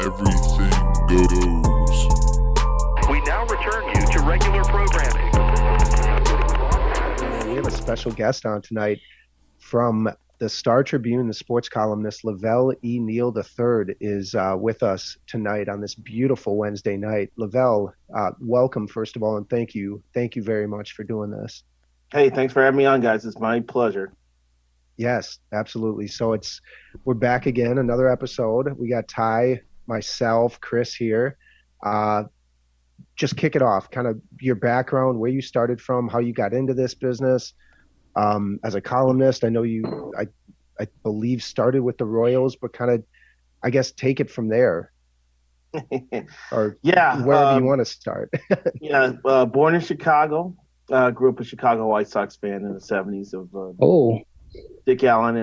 everything goes. We now return you to regular programming. We have a special guest on tonight from the Star Tribune, the sports columnist LaVelle E Neal III is with us tonight on this beautiful Wednesday night. LaVelle, welcome, first of all, and thank you. Thank you very much for doing this. Hey, thanks for having me on, guys. It's my pleasure. Yes, absolutely. So we're back again, another episode. We got Ty, myself, Chris here. Just kick it off, kind of your background, where you started from, how you got into this business. As a columnist, I know I believe started with the Royals, but kind of, I guess, take it from there. Or wherever you want to start. Born in Chicago. Grew up a Chicago White Sox fan in the 70s of Dick Allen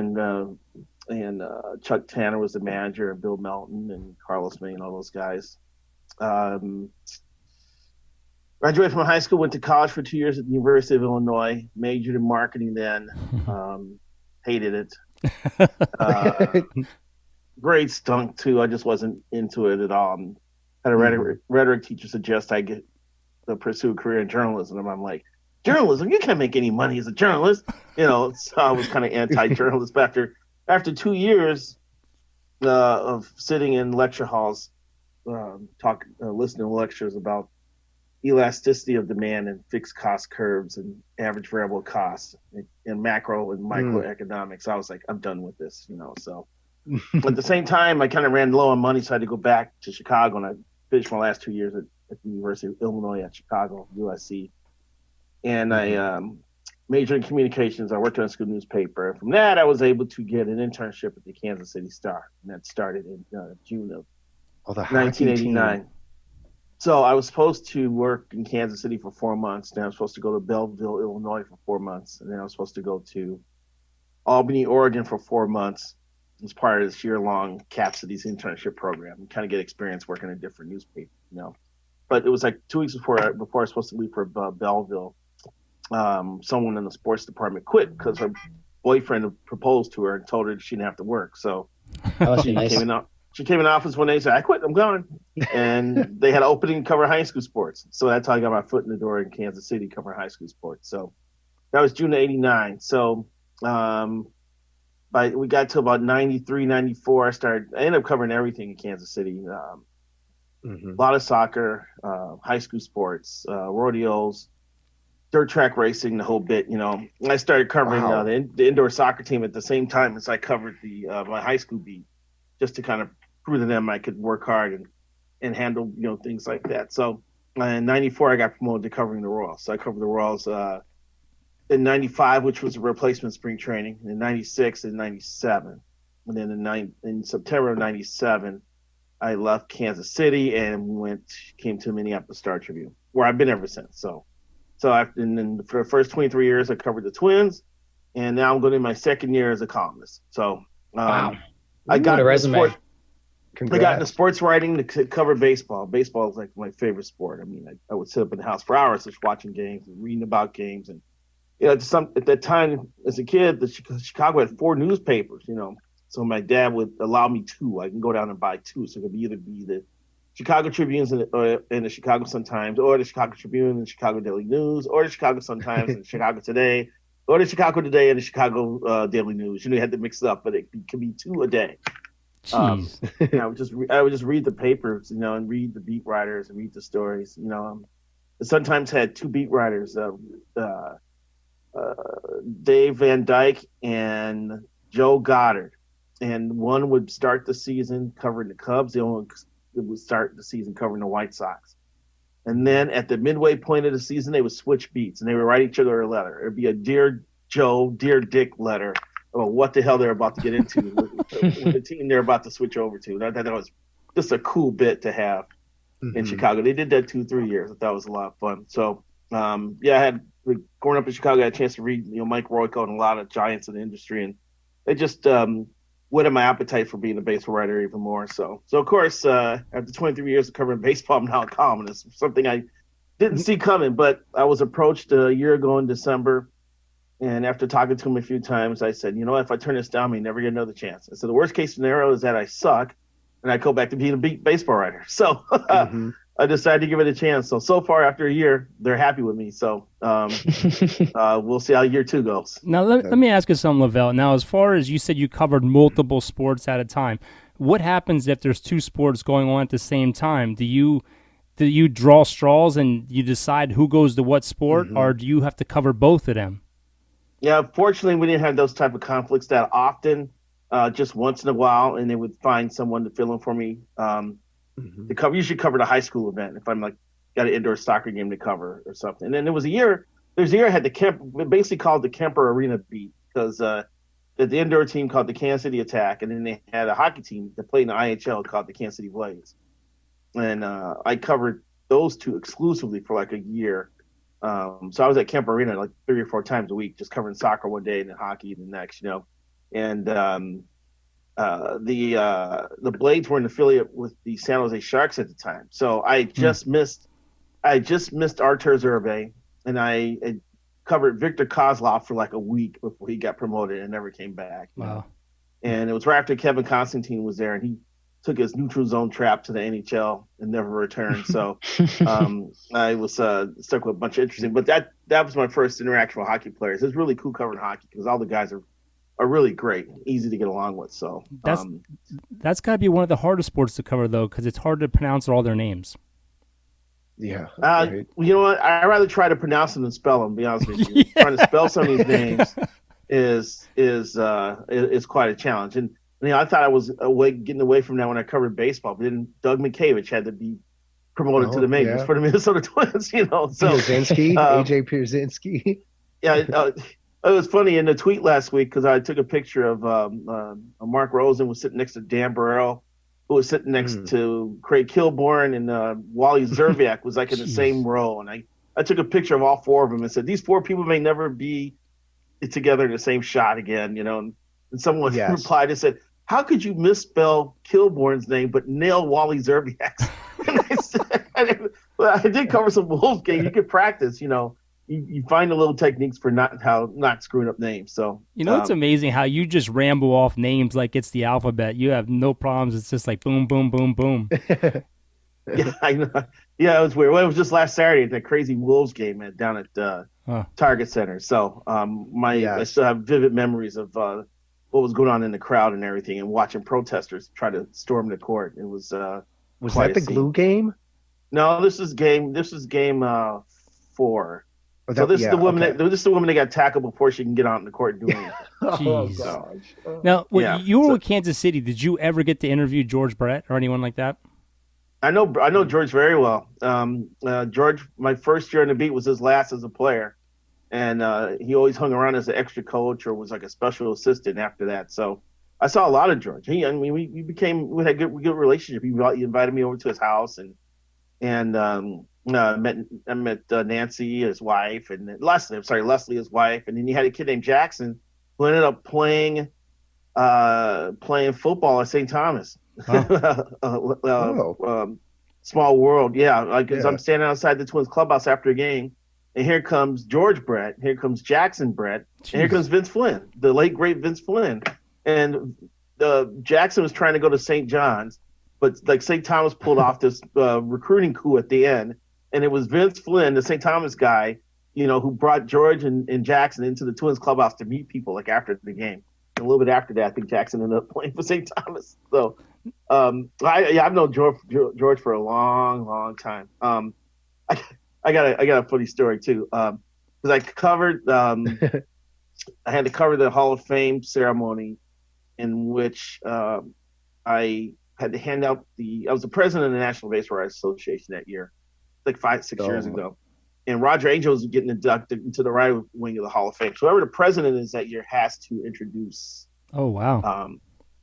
and Chuck Tanner was the manager, and Bill Melton and Carlos May and all those guys. Graduated from high school, went to college for 2 years at the University of Illinois, majored in marketing then, hated it. Grades stunk too. I just wasn't into it at all. Had a rhetoric teacher suggest I get to pursue a career in journalism, and I'm like, journalism? You can't make any money as a journalist. So I was kind of anti-journalist. But after 2 years of sitting in lecture halls, listening to lectures about elasticity of demand and fixed cost curves and average variable costs and macro and microeconomics, I was like, I'm done with this, So at the same time, I kind of ran low on money, so I had to go back to Chicago, and I finished my last 2 years at the University of Illinois at Chicago, USC. And I majored in communications. I worked on a school newspaper. And from that, I was able to get an internship at the Kansas City Star, and that started in June of 1989. So I was supposed to work in Kansas City for 4 months. Then I was supposed to go to Belleville, Illinois for 4 months. And then I was supposed to go to Albany, Oregon for 4 months as part of this year-long Cap Cities internship program and kind of get experience working in different newspapers, But it was like 2 weeks before I was supposed to leave for Belleville. Someone in the sports department quit because her boyfriend had proposed to her and told her she didn't have to work. So she came in the office one day and said, I quit, I'm gone. And they had an opening to cover high school sports. So that's how I got my foot in the door in Kansas City, covering high school sports. So that was June of 89. So we got to about 93, 94. I ended up covering everything in Kansas City. A lot of soccer, high school sports, rodeos, dirt track racing, the whole bit, I started covering the indoor soccer team at the same time as I covered my high school beat, just to kind of prove to them I could work hard and handle, things like that. So in 94, I got promoted to covering the Royals. So I covered the Royals in 95, which was a replacement spring training, in 96 and 97. And then in September of 97, I left Kansas City and came to Minneapolis Star Tribune, where I've been ever since. So for the first 23 years, I covered the Twins, and now I'm going in my second year as a columnist. So wow. I got a resume. I got into sports writing to cover baseball. Baseball is like my favorite sport. I mean, I would sit up in the house for hours just watching games and reading about games. And at that time as a kid, Chicago had 4 newspapers. So my dad would allow me 2. I can go down and buy 2, so it could either be the Chicago Tribunes and the Chicago Sun-Times, or the Chicago Tribune and the Chicago Daily News, or the Chicago Sun-Times and the Chicago Today, or the Chicago Today and the Chicago Daily News. You had to mix it up, but it could be 2 a day. I would just read the papers, and read the beat writers and read the stories. The Sun-Times had 2 beat writers, Dave Van Dyke and Joe Goddard, and one would start the season covering the Cubs. The other one would start the season covering the White Sox. And then at the midway point of the season, they would switch beats, and they would write each other a letter. It would be a Dear Joe, Dear Dick letter about what the hell they're about to get into with the team they're about to switch over to. And I thought that was just a cool bit to have in Chicago. They did that 2-3 years. I thought it was a lot of fun. So, I had growing up in Chicago, I had a chance to read, Mike Royko and a lot of giants in the industry, and they just whetted my appetite for being a baseball writer even more. So of course, after 23 years of covering baseball, I'm now a columnist, something I didn't see coming. But I was approached a year ago in December, and after talking to him a few times, I said, if I turn this down, I may never get another chance. I said, the worst case scenario is that I suck, and I go back to being a baseball writer. So Mm-hmm. I decided to give it a chance. So far after a year, they're happy with me. So we'll see how year 2 goes. Now, let me ask you something, LaVelle. Now, as far as you said you covered multiple sports at a time, what happens if there's 2 sports going on at the same time? Do you draw straws and you decide who goes to what sport, or do you have to cover both of them? Yeah, fortunately, we didn't have those type of conflicts that often. Just once in a while, and they would find someone to fill in for me. To cover, usually cover the high school event if I'm like got an indoor soccer game to cover or something. And then there's a year I had basically called the Kemper Arena beat because the indoor team called the Kansas City Attack, and then they had a hockey team that played in the IHL called the Kansas City Blaze. And I covered those 2 exclusively for like a year. So I was at Kemper Arena like 3 or 4 times a week, just covering soccer one day and then hockey the next, And the Blades were an affiliate with the San Jose Sharks at the time, so I just missed Artur Zerbe, and I covered Victor Kozlov for like a week before he got promoted and never came back. Wow! And it was right after Kevin Constantine was there, and he took his neutral zone trap to the NHL and never returned. So I was stuck with a bunch of interesting. But that was my first interaction with hockey players. It's really cool covering hockey because all the guys are really great, easy to get along with. So that's got to be one of the hardest sports to cover, though, because it's hard to pronounce all their names. Yeah. You know what? I'd rather try to pronounce them than spell them. To be honest with you, trying to spell some of these names is quite a challenge. And I thought I was getting away from that when I covered baseball, but then Doug Minkavich had to be promoted to the majors for the Minnesota Twins. So Pierzynski, AJ Pierzynski. Yeah. It was funny in the tweet last week because I took a picture of Mark Rosen was sitting next to Dan Burrell, who was sitting next to Craig Kilborn, and Wally Zerviak was like in the same row. And I took a picture of all 4 of them and said, these 4 people may never be together in the same shot again, And someone replied and said, how could you misspell Kilborn's name but nail Wally Zerviak's? And I said, I did cover some Wolves games. You could practice, You find the little techniques for not screwing up names. So it's amazing how you just ramble off names like it's the alphabet. You have no problems. It's just like boom, boom, boom, boom. Yeah, I know. Yeah, it was weird. Well, it was just last Saturday at that crazy Wolves game down at Target Center. So I still have vivid memories of what was going on in the crowd and everything, and watching protesters try to storm the court. It was that the glue game? No, this is game 4. So this is the woman. This is the woman that got tackled before she can get out in the court and do anything. Jeez. So, now, you were with Kansas City. Did you ever get to interview George Brett or anyone like that? I know George very well. George, my first year on the beat was his last as a player, and he always hung around as an extra coach or was like a special assistant after that. So I saw a lot of George. We had a good relationship. He invited me over to his house and I met Nancy, his wife, and Leslie, his wife, and then he had a kid named Jackson who ended up playing football at St. Thomas. Wow. Small world, yeah. I'm standing outside the Twins clubhouse after a game, and here comes George Brett, here comes Jackson Brett, and here comes Vince Flynn, the late great Vince Flynn, and Jackson was trying to go to St. John's, but like St. Thomas pulled off this recruiting coup at the end. And it was Vince Flynn, the St. Thomas guy, who brought George and Jackson into the Twins clubhouse to meet people like after the game. And a little bit after that, I think Jackson ended up playing for St. Thomas. So I've known George for a long, long time. I got a funny story too, because I covered I had to cover the Hall of Fame ceremony in which I had to hand out I was the president of the National Baseball Writers Association that year. Like 5-6 years ago, and Roger Angel was getting inducted into the right wing of the Hall of Fame. So whoever the president is that year has to introduce. Oh wow!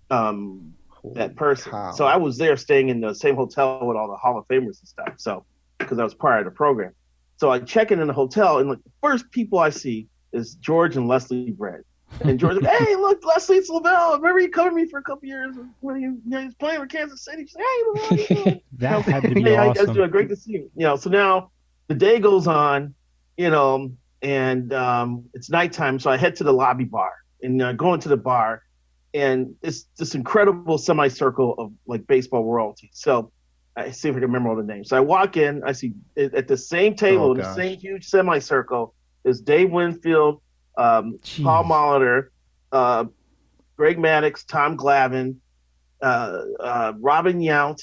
That person. Wow. So I was there, staying in the same hotel with all the Hall of Famers and stuff. So because I was part of the program, so I check in the hotel, and like the first people I see is George and Leslie Brett. And George's like, hey, look, Leslie, it's LaVelle. Remember you covered me for a couple years when he was playing for Kansas City? She's like, hey, LaVelle, how you doing? That had to be hey, awesome. How you guys doing? Great to see you. So now the day goes on, and it's nighttime, so I head to the lobby bar. And going to the bar, and it's this incredible semicircle of like baseball royalty. So I see if I can remember all the names. So I walk in, I see at the same table, in the same huge semicircle, is Dave Winfield, Paul Molitor, Greg Maddux, Tom Glavine, Robin Yount.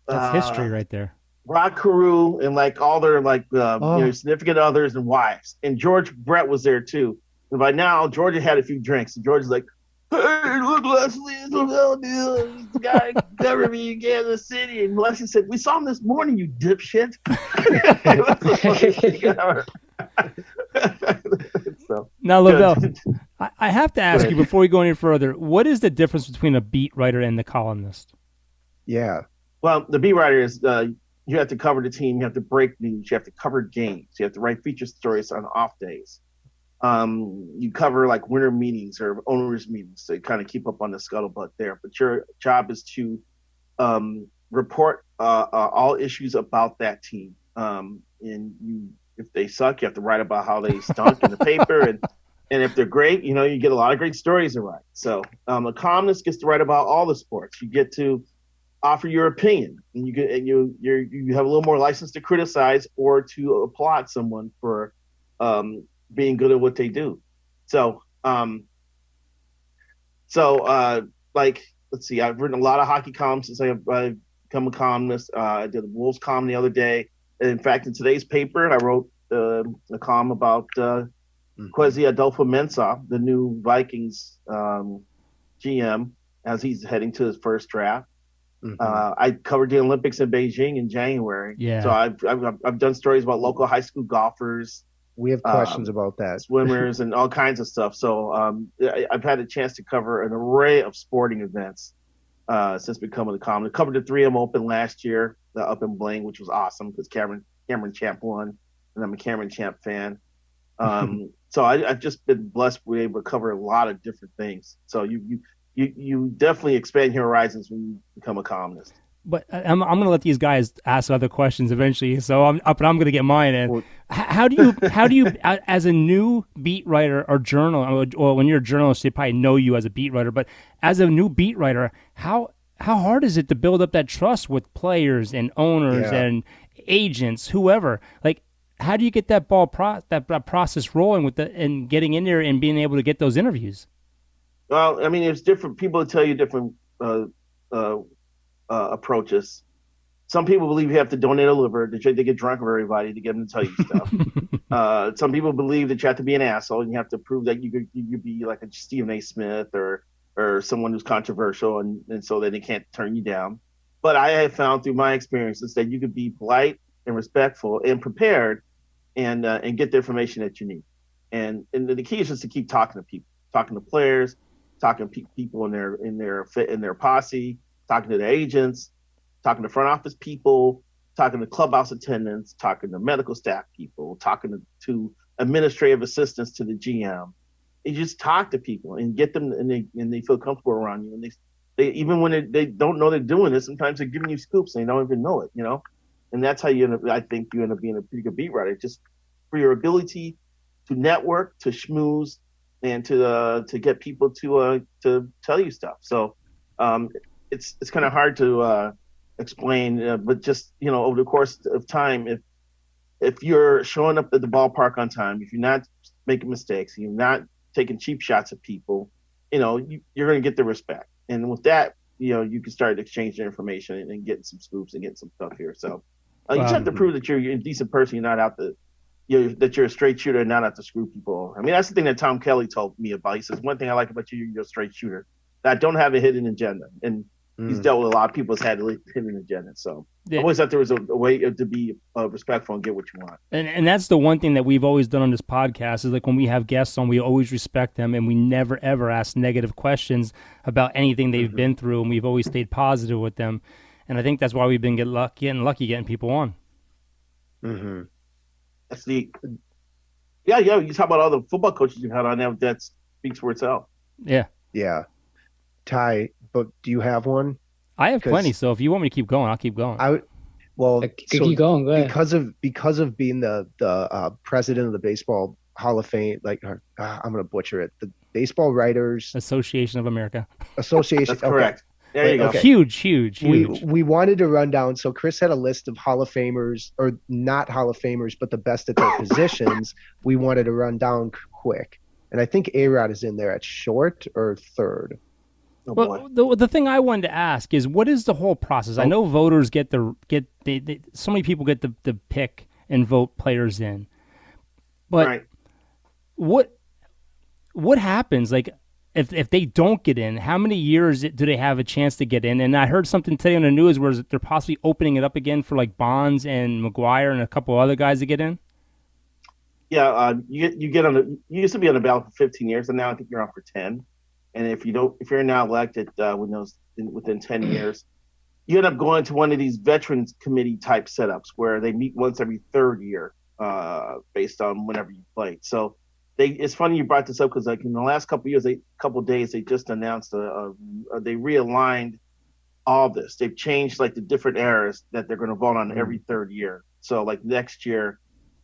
That's history right there. Rod Carew and like all their like significant others and wives. And George Brett was there too. And by now, George had a few drinks. And George is like, "Hey, look, Leslie, it's LaVelle Neal, the guy covered me in Kansas City." And Leslie said, "We saw him this morning, you dipshit." So, now, LaVelle, I have to ask you before we go any further, what is the difference between a beat writer and the columnist? Yeah. Well, the beat writer is you have to cover the team, you have to break news, you have to cover games, you have to write feature stories on off days. You cover like winter meetings or owners meetings to kind of keep up on the scuttlebutt there. But your job is to report all issues about that team. And if they suck, you have to write about how they stunk in the paper. And if they're great, you get a lot of great stories to write. So a columnist gets to write about all the sports. You get to offer your opinion, and you have a little more license to criticize or to applaud someone for being good at what they do. So like, let's see, I've written a lot of hockey columns since I've become a columnist. I did a Wolves column the other day. And in fact, in today's paper, I wrote a column about Kwesi Adolfo-Mensah, the new Vikings GM, as he's heading to his first draft. I covered the Olympics in Beijing in January. Yeah. So I've done stories about local high school golfers. We have questions about that. Swimmers and all kinds of stuff. So I've had a chance to cover an array of sporting events since becoming a columnist. I covered the 3M Open last year up in Blaine, which was awesome because Cameron Champ won, and I'm a Cameron Champ fan. So I've just been blessed to be able to cover a lot of different things. So you definitely expand your horizons when you become a columnist. But I'm going to let these guys ask other questions eventually. So I'm going to get mine in. How do you as a new beat writer or journalist, or when you're a journalist, they probably know you as a beat writer. But as a new beat writer, how hard is it to build up that trust with players and owners and agents, whoever? Like, how do you get that that process rolling and getting in there and being able to get those interviews? Well, I mean, there's different people tell you different approaches. Some people believe you have to donate a liver, that you have to get drunk with everybody to get them to tell you stuff. Some people believe that you have to be an asshole and you have to prove that you could be like a Stephen A. Smith or someone who's controversial, and so that they can't turn you down. But I have found through my experiences that you could be polite and respectful and prepared and get the information that you need. And the key is just to keep talking to people, talking to players, talking to people in their posse, talking to the agents, talking to front office people, talking to clubhouse attendants, talking to medical staff people, talking to administrative assistants to the GM. You just talk to people and get them, and they feel comfortable around you. And they even when they don't know they're doing this, sometimes they're giving you scoops and they don't even know it, And that's how I think you end up being a pretty good beat writer, just for your ability to network, to schmooze, and to get people to tell you stuff. So it's kind of hard to explain, but just over the course of time, if you're showing up at the ballpark on time, if you're not making mistakes, you're not taking cheap shots at people, you're going to get the respect. And with that, you can start exchanging information and getting some scoops and getting some stuff here. So you just have to prove that you're a decent person. You're not out to that you're a straight shooter and not out to screw people. I mean, that's the thing that Tom Kelly told me about. He says, one thing I like about you, you're a straight shooter. I don't have a hidden agenda. And he's dealt with a lot of people that's had a hidden agenda. So I always thought there was a way to be respectful and get what you want. And that's the one thing that we've always done on this podcast is like when we have guests on, we always respect them and we never, ever ask negative questions about anything they've been through. And we've always stayed positive with them. And I think that's why we've been getting lucky getting people on. Mm-hmm. That's you talk about all the football coaches you've had on there, that speaks for itself. Yeah. Ty, but do you have one? I have plenty, so if you want me to keep going, I'll keep going. Keep going. Go ahead. Because of being the president of the Baseball Hall of Fame, I'm going to butcher it. Baseball Writers Association of America. Association. That's correct. There you go. Okay. Huge. We wanted to run down. So Chris had a list of Hall of Famers, or not Hall of Famers, but the best at their positions. We wanted to run down quick, and I think A-Rod is in there at short or third. Oh, well, the thing I wanted to ask is, what is the whole process? I know voters so many people get the pick and vote players in, but right. What happens? Like, if they don't get in, how many years do they have a chance to get in? And I heard something today on the news where they're possibly opening it up again for like Bonds and McGuire and a couple other guys to get in. Yeah, you get on the. You used to be on the ballot for 15 years, and now I think you're on for 10. And if you're now elected within 10 years, you end up going to one of these veterans committee type setups where they meet once every third year, based on whenever you played. So it's funny you brought this up because like in the last couple of years, days, they just announced they realigned all this. They've changed like the different eras that they're going to vote on every third year. So like next year,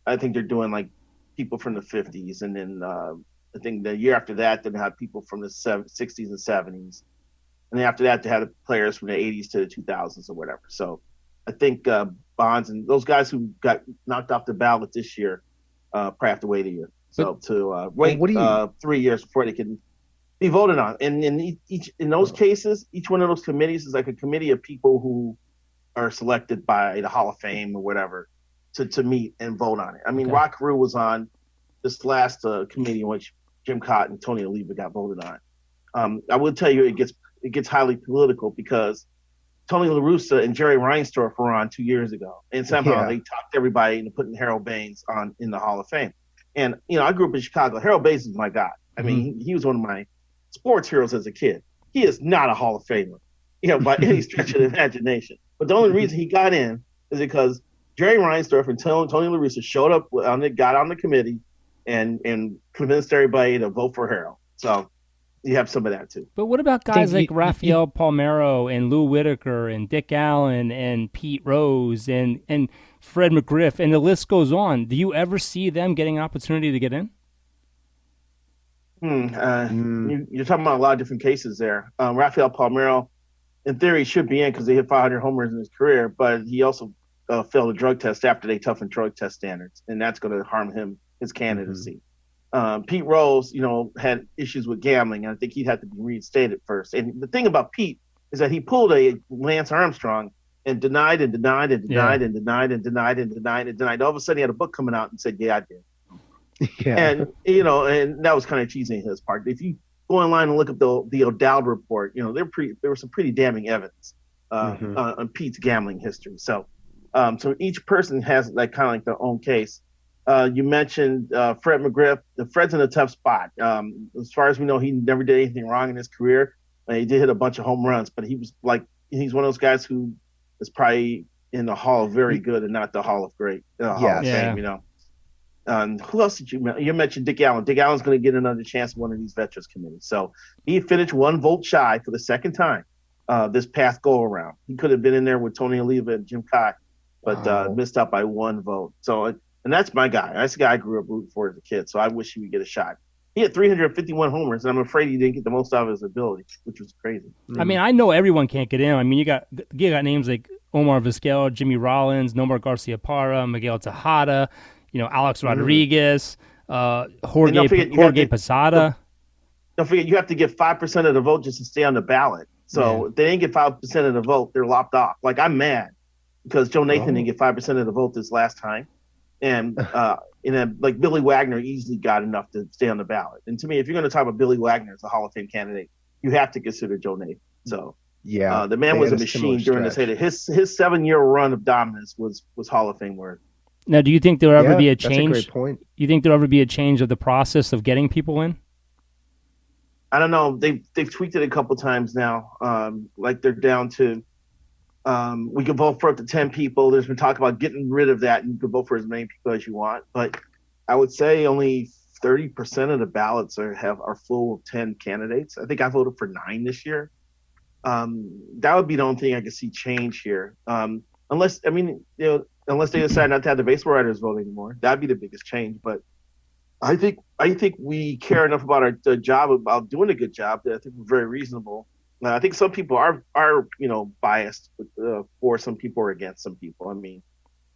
I think they're doing like people from the 50s, and then I think the year after that, they have people from the 60s and 70s. And then after that, they had players from the 80s to the 2000s or whatever. So I think Bonds and those guys who got knocked off the ballot this year probably have to wait a year. So wait 3 years before they can be voted on. And in those cases, each one of those committees is like a committee of people who are selected by the Hall of Fame or whatever to meet and vote on it. I mean, Rock Rue was on this last committee in which Jim Cott and Tony Oliva got voted on. I will tell you, it gets highly political because Tony La Russa and Jerry Reinsdorf were on 2 years ago, and somehow they talked everybody into putting Harold Baines in the Hall of Fame. And I grew up in Chicago. Harold Baines is my guy. I mean, he was one of my sports heroes as a kid. He is not a Hall of Famer, by any stretch of the imagination. But the only reason he got in is because Jerry Reinsdorf and Tony La Russa showed up got on the committee and convinced everybody to vote for Harold. So you have some of that too. But what about guys like Rafael Palmeiro and Lou Whitaker and Dick Allen and Pete Rose and Fred McGriff, and the list goes on? Do you ever see them getting an opportunity to get in? You're talking about a lot of different cases there. Rafael Palmeiro, in theory, should be in because he hit 500 homers in his career, but he also failed a drug test after they toughened drug test standards, and that's going to harm his candidacy. Pete Rose, had issues with gambling, and I think he'd have to be reinstated first. And the thing about Pete is that he pulled a Lance Armstrong and denied and denied and denied and denied and denied and denied and denied. All of a sudden, he had a book coming out and said, "Yeah, I did." Yeah. And and that was kind of cheesy on his part. If you go online and look up the O'Dowd report, there was some pretty damning evidence on Pete's gambling history. So each person has like kind of like their own case. You mentioned Fred McGriff. Fred's in a tough spot. As far as we know, he never did anything wrong in his career. He did hit a bunch of home runs, but he's one of those guys who is probably in the Hall of Very Good and not the Hall of Great, Hall of Fame. Who else did you mention? You mentioned Dick Allen. Dick Allen's going to get another chance in one of these veterans committees. So he finished one vote shy for the second time this past go around. He could have been in there with Tony Oliva and Jim Cott, but missed out by one vote. So, and that's my guy. That's the guy I grew up rooting for as a kid. So I wish he would get a shot. He had 351 homers, and I'm afraid he didn't get the most out of his ability, which was crazy. I mean, I know everyone can't get in. I mean, you got names like Omar Vizquel, Jimmy Rollins, Nomar Garcia-Parra, Miguel Tejada, Alex Rodriguez, Jorge Posada. Don't forget, you have to get 5% of the vote just to stay on the ballot. So if they didn't get 5% of the vote, they're lopped off. Like, I'm mad because Joe Nathan didn't get 5% of the vote this last time. And then, like, Billy Wagner easily got enough to stay on the ballot. And to me, if you're going to talk about Billy Wagner as a Hall of Fame candidate, you have to consider Joe Nathan. So the man was a machine during this heyday. His 7-year run of dominance was Hall of Fame worthy. Now, do you think there'll ever be a change? That's a great point. You think there'll ever be a change of the process of getting people in? I don't know. They've tweaked it a couple times now. Like they're down to we can vote for up to 10 people. There's been talk about getting rid of that, and you can vote for as many people as you want. But I would say only 30% of the ballots are full of 10 candidates. I think I voted for 9 this year. That would be the only thing I could see change here. Unless they decide not to have the baseball writers vote anymore, that'd be the biggest change. But I think we care enough about the job, about doing a good job, that I think we're very reasonable. I think some people are biased for some people or against some people. I mean,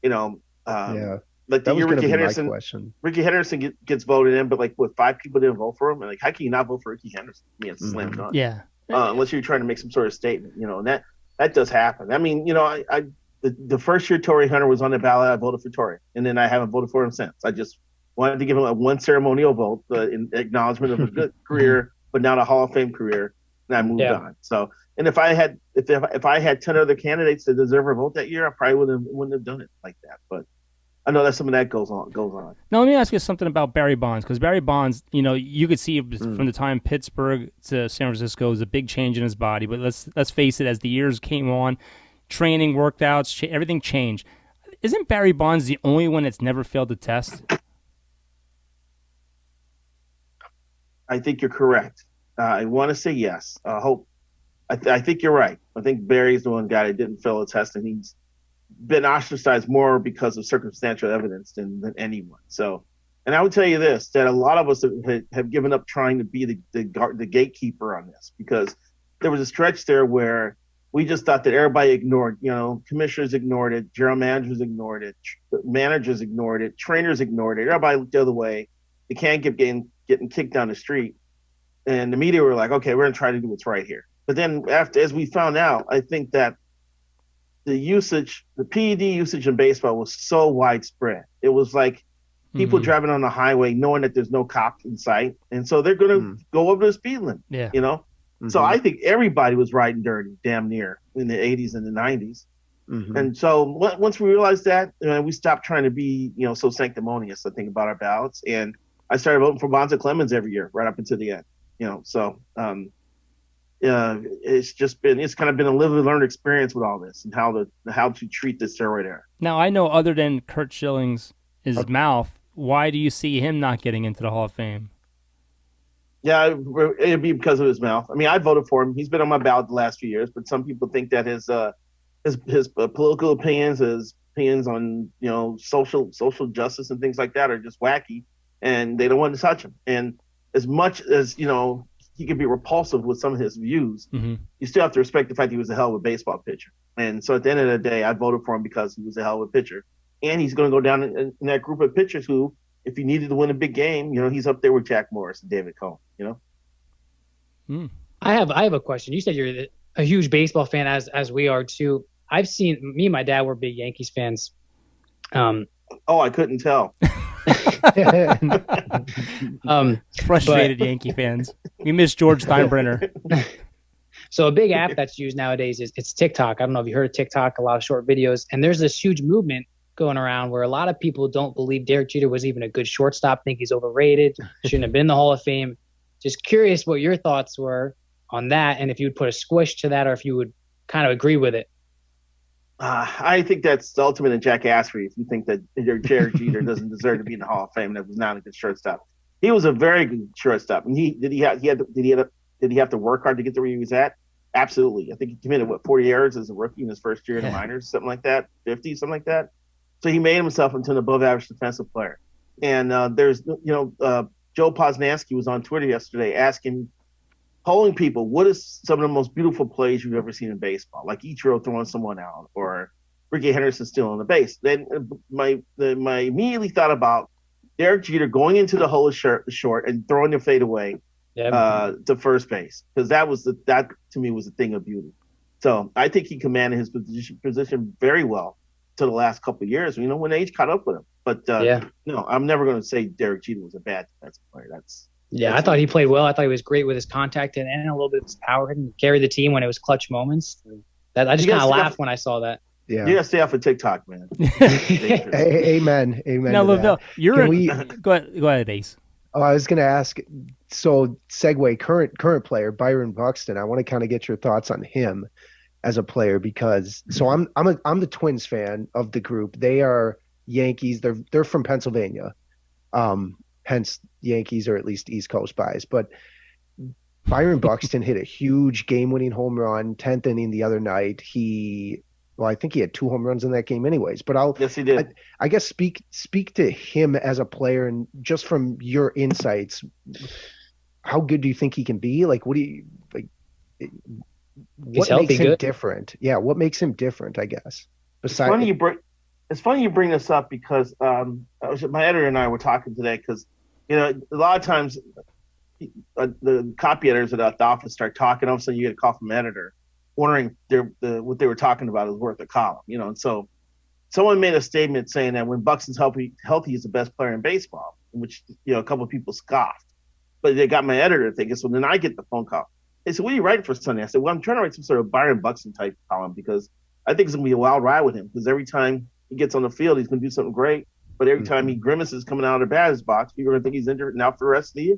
you know, Yeah, like the that was year going to Ricky be my Henderson, question. Ricky Henderson gets voted in, but like what, 5 people didn't vote for him, and like how can you not vote for Ricky Henderson? I mean, it's a slam dunk. Yeah. Unless you're trying to make some sort of statement, and that does happen. I mean, the first year Torrey Hunter was on the ballot, I voted for Torrey, and then I haven't voted for him since. I just wanted to give him one ceremonial vote in acknowledgement of a good career, but not a Hall of Fame career, and I moved on. So, and if I had 10 other candidates that deserve a vote that year, I probably wouldn't have done it like that. But I know that some of that goes on. Now, let me ask you something about Barry Bonds, because Barry Bonds, you could see from the time Pittsburgh to San Francisco is a big change in his body. But let's face it, as the years came on, training, workouts, everything changed. Isn't Barry Bonds the only one that's never failed the test? I think you're correct. I want to say yes. I think you're right. I think Barry's the one guy that didn't fail a test, and he's been ostracized more because of circumstantial evidence than anyone. So, and I would tell you this, that a lot of us have given up trying to be the gatekeeper on this, because there was a stretch there where we just thought that everybody ignored, commissioners ignored it, general managers ignored it, managers ignored it, trainers ignored it. Everybody looked the other way. They can't keep getting kicked down the street. And the media were like, okay, we're going to try to do what's right here. But then as we found out, I think that the PED usage in baseball was so widespread. It was like people driving on the highway knowing that there's no cop in sight. And so they're going to go over the speed limit, So I think everybody was riding dirty damn near in the 80s and the 90s. And so once we realized that, we stopped trying to be, so sanctimonious, I think, about our ballots. And I started voting for Bonds and Clemens every year, right up until the end, So it's kind of been a live and learn experience with all this and how to treat the steroid era. Now, I know other than Curt Schilling's mouth, why do you see him not getting into the Hall of Fame? Yeah, it'd be because of his mouth. I mean, I voted for him. He's been on my ballot the last few years, but some people think that his political opinions, his opinions on social justice and things like that are just wacky, and they don't want to touch him. And as much as he could be repulsive with some of his views, you still have to respect the fact that he was a hell of a baseball pitcher. And so at the end of the day, I voted for him because he was a hell of a pitcher. And he's going to go down in that group of pitchers who, if he needed to win a big game, he's up there with Jack Morris and David Cohn, I have a question. You said you're a huge baseball fan, as we are too. I've seen, me and my dad were big Yankees fans. I couldn't tell. Frustrated Yankee fans. We miss George Steinbrenner. So a big app that's used nowadays it's TikTok. I don't know if you heard of TikTok, a lot of short videos. And there's this huge movement going around where a lot of people don't believe Derek Jeter was even a good shortstop, think he's overrated, shouldn't have been in the Hall of Fame. Just curious what your thoughts were on that, and if you would put a squish to that or if you would kind of agree with it. I think that's the ultimate in jackassery if you think that Derek Jeter doesn't deserve to be in the Hall of Fame. That was not a good shortstop. He was a very good shortstop. And did he have to work hard to get to where he was at? Absolutely. I think he committed 40 errors as a rookie in his first year in the minors, something like that, 50, something like that. So he made himself into an above-average defensive player. And there's Joe Posnanski was on Twitter yesterday polling people, what is some of the most beautiful plays you've ever seen in baseball? Like Ichiro throwing someone out or Ricky Henderson stealing the base. Then my immediately thought about Derek Jeter going into the hole short and throwing the fadeaway to first base, because that to me was a thing of beauty. So I think he commanded his position very well to the last couple of years, when age caught up with him. But no, I'm never going to say Derek Jeter was a bad defensive player. I thought he played well. I thought he was great with his contact and a little bit of his power and carried the team when it was clutch moments. I just kind of laughed when I saw that. Yeah, you got to stay off of TikTok, man. Amen. Now, LaVelle, go ahead, Ace. Oh, I was going to ask. So, segue current player Byron Buxton. I want to kind of get your thoughts on him as a player, because I'm the Twins fan of the group. They are Yankees. They're from Pennsylvania. Hence Yankees, or at least East Coast bias. But Byron Buxton hit a huge game-winning home run, 10th inning the other night. He Well, I think he had 2 home runs in that game anyways, but Yes, he did. I guess speak to him as a player, and just from your insights, how good do you think he can be? Like, what do you like? What healthy, makes him good. different? Yeah, what makes him different? I guess. It's funny you bring this up because my editor and I were talking today because a lot of times the copy editors at the office start talking. All of a sudden, you get a call from the editor wondering what they were talking about is worth a column. And so someone made a statement saying that when Buxton's healthy, he's the best player in baseball, which a couple of people scoffed. But they got my editor thinking. So then I get the phone call. They said, "What are you writing for Sunday?" I said, "Well, I'm trying to write some sort of Byron Buxton type column because I think it's going to be a wild ride with him because every time he gets on the field, he's going to do something great. But every time he grimaces coming out of the batter's box, people are going to think he's injured now for the rest of the year.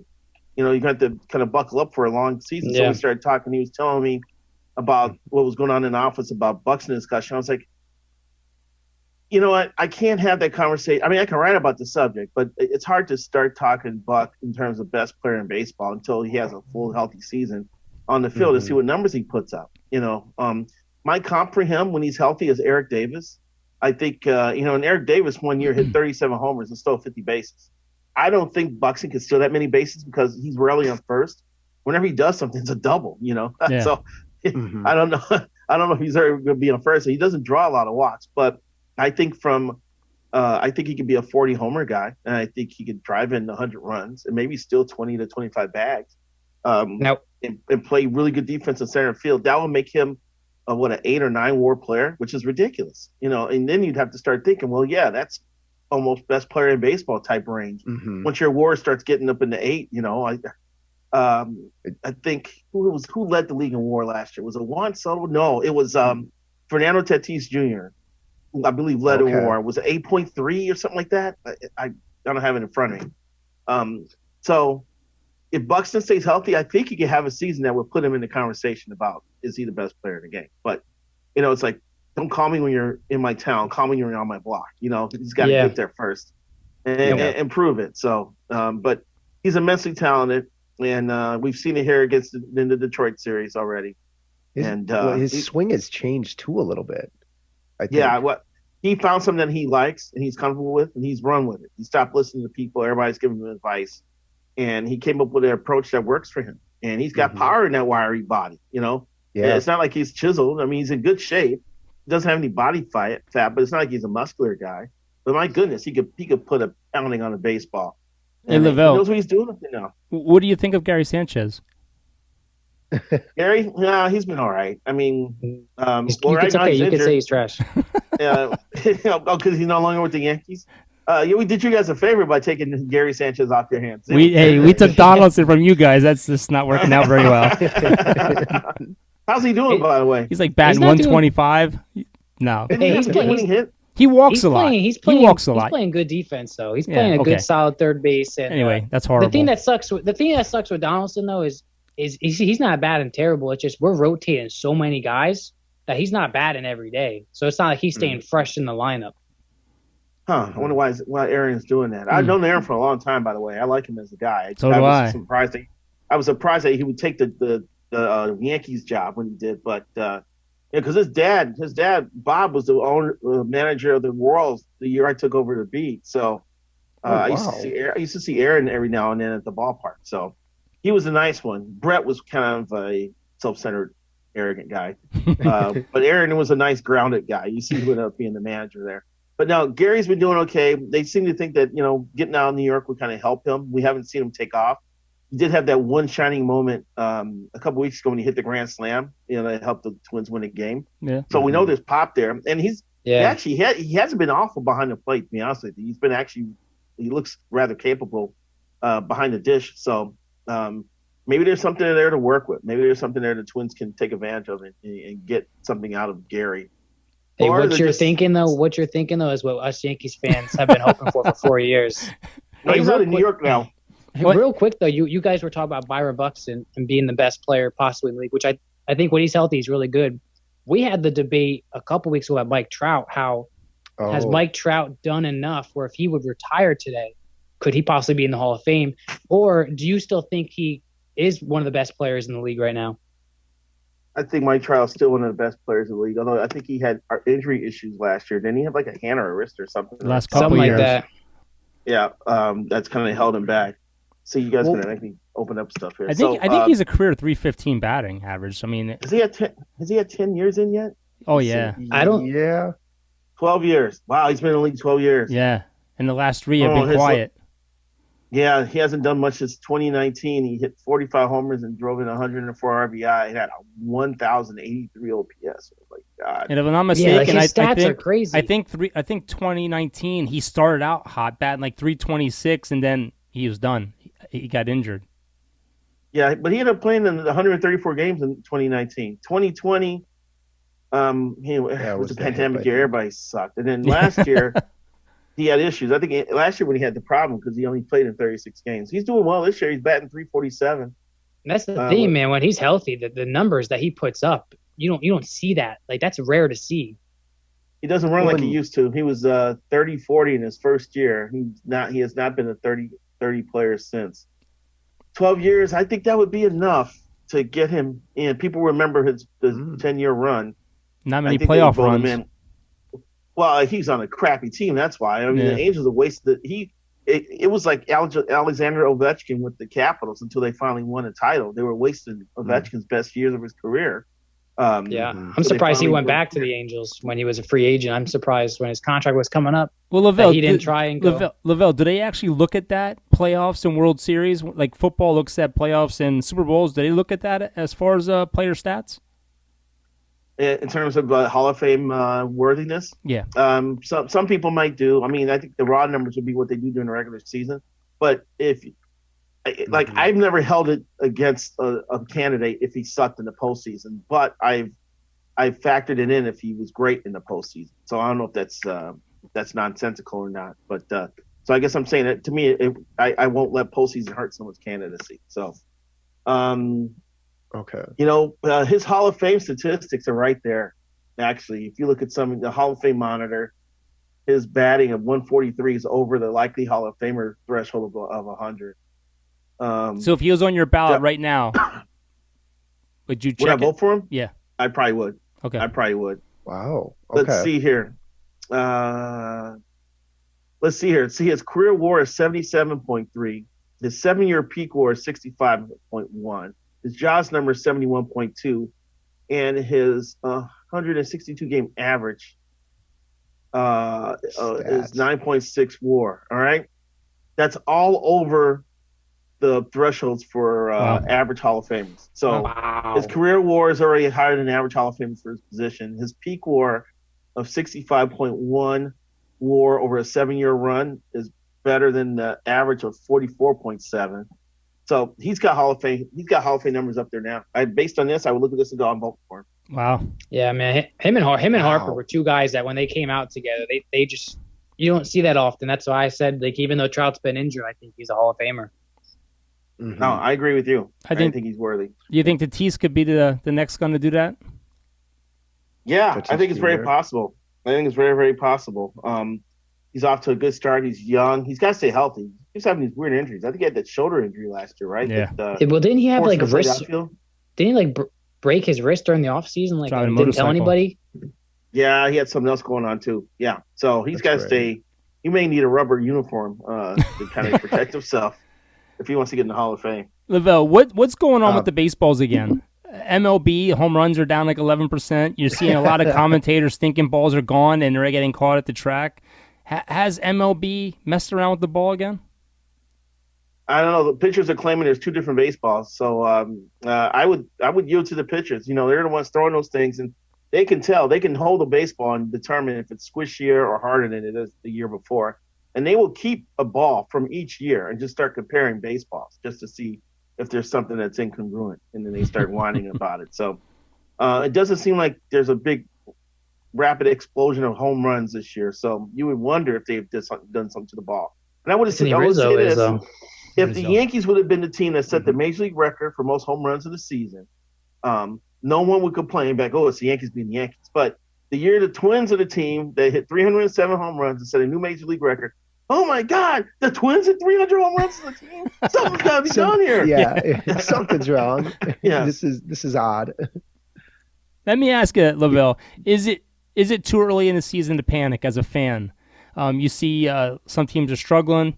You're going to have to kind of buckle up for a long season." Yeah. So we started talking. He was telling me about what was going on in the office about Buxton discussion. I was like, you know what? I can't have that conversation. I mean, I can write about the subject, but it's hard to start talking Buck in terms of best player in baseball until he has a full healthy season on the field to see what numbers he puts up. My comp for him when he's healthy is Eric Davis. I think, and Eric Davis one year hit 37 homers and stole 50 bases. I don't think Buxton can steal that many bases because he's rarely on first. Whenever he does something, it's a double, Yeah. So I don't know. I don't know if he's ever going to be on first. He doesn't draw a lot of walks, but I think I think he could be a 40 homer guy, and I think he could drive in 100 runs and maybe steal 20 to 25 bags. And play really good defense in center field. That would make him an 8 or 9 WAR player, which is ridiculous, And then you'd have to start thinking, well, yeah, that's almost best player in baseball type range. Once your WAR starts getting up into 8, I think who led the league in WAR last year? Was it Juan Soto? No, it was Fernando Tatis Jr. who I believe led in WAR. Was it 8.3 or something like that? I don't have it in front of me. So if Buxton stays healthy, I think he could have a season that would put him in the conversation about is he the best player in the game. But it's like, don't call me when you're in my town. Call me when you're on my block. He's got to get there first and prove it. So, but he's immensely talented, and we've seen it here in the Detroit series already. His swing has changed too a little bit, I think. Yeah, he found something that he likes and he's comfortable with, and he's run with it. He stopped listening to people. Everybody's giving him advice. And he came up with an approach that works for him. And he's got power in that wiry body, Yeah. It's not like he's chiseled. I mean, he's in good shape. He doesn't have any body fat, but it's not like he's a muscular guy. But my goodness, he could put a pounding on a baseball. And LaVelle, he knows what he's doing up there now. What do you think of Gary Sanchez? Gary? No, he's been all right. I mean, it's okay. You can say he's trash. Because he's no longer with the Yankees. We did you guys a favor by taking Gary Sanchez off your hands. We took Donaldson from you guys. That's just not working out very well. How's he doing, by the way? He's like batting 125. No. He walks a lot. He walks a lot. He's playing good defense, though. He's playing a good, solid third base. And, anyway, that's horrible. The thing that sucks with Donaldson, though, is he's not bad and terrible. It's just we're rotating so many guys that he's not batting every day. So it's not like he's staying fresh in the lineup. I wonder why Aaron's doing that. I've known Aaron for a long time, by the way. I like him as a guy. So do I. I was surprised that he would take the Yankees job when he did, but because his dad Bob was the manager of the Royals the year I took over the beat. So I used to see Aaron every now and then at the ballpark. So he was a nice one. Brett was kind of a self-centered, arrogant guy, but Aaron was a nice, grounded guy. You see, he ended up being the manager there. But now Gary's been doing okay. They seem to think that, getting out of New York would kind of help him. We haven't seen him take off. He did have that one shining moment a couple weeks ago when he hit the grand slam, that helped the Twins win a game. Yeah. So we know there's pop there. And he hasn't been awful behind the plate, to be honest with you. He looks rather capable behind the dish. So maybe there's something there to work with. Maybe there's something there the Twins can take advantage of and get something out of Gary. Hey, what you're thinking though is what us Yankees fans have been hoping for 4 years. No, he's out in New York now. Real quick though, you guys were talking about Byron Buxton and being the best player possibly in the league, which I think when he's healthy, he's really good. We had the debate a couple weeks ago about Mike Trout. Has Mike Trout done enough where if he would retire today, could he possibly be in the Hall of Fame? Or do you still think he is one of the best players in the league right now? I think Mike Trout's still one of the best players in the league. Although I think he had injury issues last year. Didn't he have like a hand or a wrist or something? The last couple Something like years. that. Yeah, that's kind of held him back. So you guys gonna make me open up stuff here. I think he's a career 315 batting average. I mean, has he had 10 years in yet? oh yeah, I don't. Yeah. 12 years. Wow, he's been in the league 12 years. yeah. And the last 3 have been quiet. Yeah, he hasn't done much since 2019. He hit 45 homers and drove in 104 RBI. He had a 1,083 OPS. Oh my God! And if I'm not Yeah, like mistaken, his stats I think are crazy. I think 2019 he started out hot, batting like 326, and then he was done. He got injured. Yeah, but he ended up playing in 134 games in 2019. 2020, it was a pandemic year. Everybody sucked. And then last year, he had issues. I think last year when he had the problem because he only played in 36 games. He's doing well this year. He's batting 347. And that's the thing, man. When he's healthy, the numbers that he puts up, you don't see that. Like that's rare to see. He doesn't run like he used to. He was 30-40 in his first year. He has not been a 30 player since. 12 years, I think that would be enough to get him in. People remember his 10-year run. Not many playoff runs. Well, he's on a crappy team. That's why. I mean, the Angels have wasted. It was like Alexander Ovechkin with the Capitals until they finally won a title. They were wasting Ovechkin's best years of his career. I'm surprised he went back to the Angels when he was a free agent. I'm surprised when his contract was coming up. Well, LaVelle, he didn't try and go. LaVelle, do they actually look at that playoffs and World Series? Like football looks at playoffs and Super Bowls. Do they look at that as far as player stats? In terms of Hall of Fame worthiness? Yeah. Some people might do. I mean, I think the raw numbers would be what they do during the regular season. But I've never held it against a candidate if he sucked in the postseason, but I've factored it in if he was great in the postseason. So I don't know if that's nonsensical or not. But so I guess I'm saying that to me, I won't let postseason hurt someone's candidacy. So, okay. His Hall of Fame statistics are right there. Actually, if you look at the Hall of Fame monitor, his batting of 143 is over the likely Hall of Famer threshold of 100. So if he was on your ballot right now, would you check Would I vote for him? Yeah. I probably would. Okay. I probably would. Wow. Okay. Let's see here. See, his career WAR is 77.3. His 7-year peak WAR is 65.1. His JAWS number is 71.2. And his 162 game average is 9.6 WAR. All right. That's all over the thresholds for average Hall of Famers. So his career WAR is already higher than average Hall of Famers for his position. His peak WAR of 65.1 WAR over a 7-year run is better than the average of 44.7. So he's got Hall of Fame. He's got Hall of Fame numbers up there now. Based on this, I would look at this and go, I'm voting for him. Wow. Yeah, man. Him and Harper were two guys that when they came out together, they just you don't see that often. That's why I said even though Trout's been injured, I think he's a Hall of Famer. Mm-hmm. No, I agree with you. I think he's worthy. Do you think Tatis could be the next gun to do that? Yeah, I think it's very possible. I think it's very, very possible. He's off to a good start. He's young. He's got to stay healthy. He's having these weird injuries. I think he had that shoulder injury last year, right? Yeah. Well, didn't he have wrist? Didn't he break his wrist during the off season? Didn't tell anybody. Yeah, he had something else going on too. Yeah, so he's got to stay. He may need a rubber uniform to kind of protect himself if he wants to get in the Hall of Fame. LaVelle, what's going on with the baseballs again? MLB home runs are down like 11%. You're seeing a lot of commentators thinking balls are gone and they're getting caught at the track. Has MLB messed around with the ball again? I don't know. The pitchers are claiming there's two different baseballs, so I would yield to the pitchers. They're the ones throwing those things, and they can tell. They can hold a baseball and determine if it's squishier or harder than it is the year before. And they will keep a ball from each year and just start comparing baseballs just to see if there's something that's incongruent, and then they start whining about it. So it doesn't seem like there's a big rapid explosion of home runs this year. So you would wonder if they've done something to the ball. And I would say this. If the Yankees would have been the team that set the Major League record for most home runs of the season, no one would complain back, it's the Yankees being the Yankees. But the year the Twins are the team, they hit 307 home runs and set a new Major League record. Oh, my God, the Twins hit 300 home runs as a team? Something's got to be done here. Yeah, something's wrong. Yeah. This is odd. Let me ask you, LaVelle, is it too early in the season to panic as a fan? You see some teams are struggling.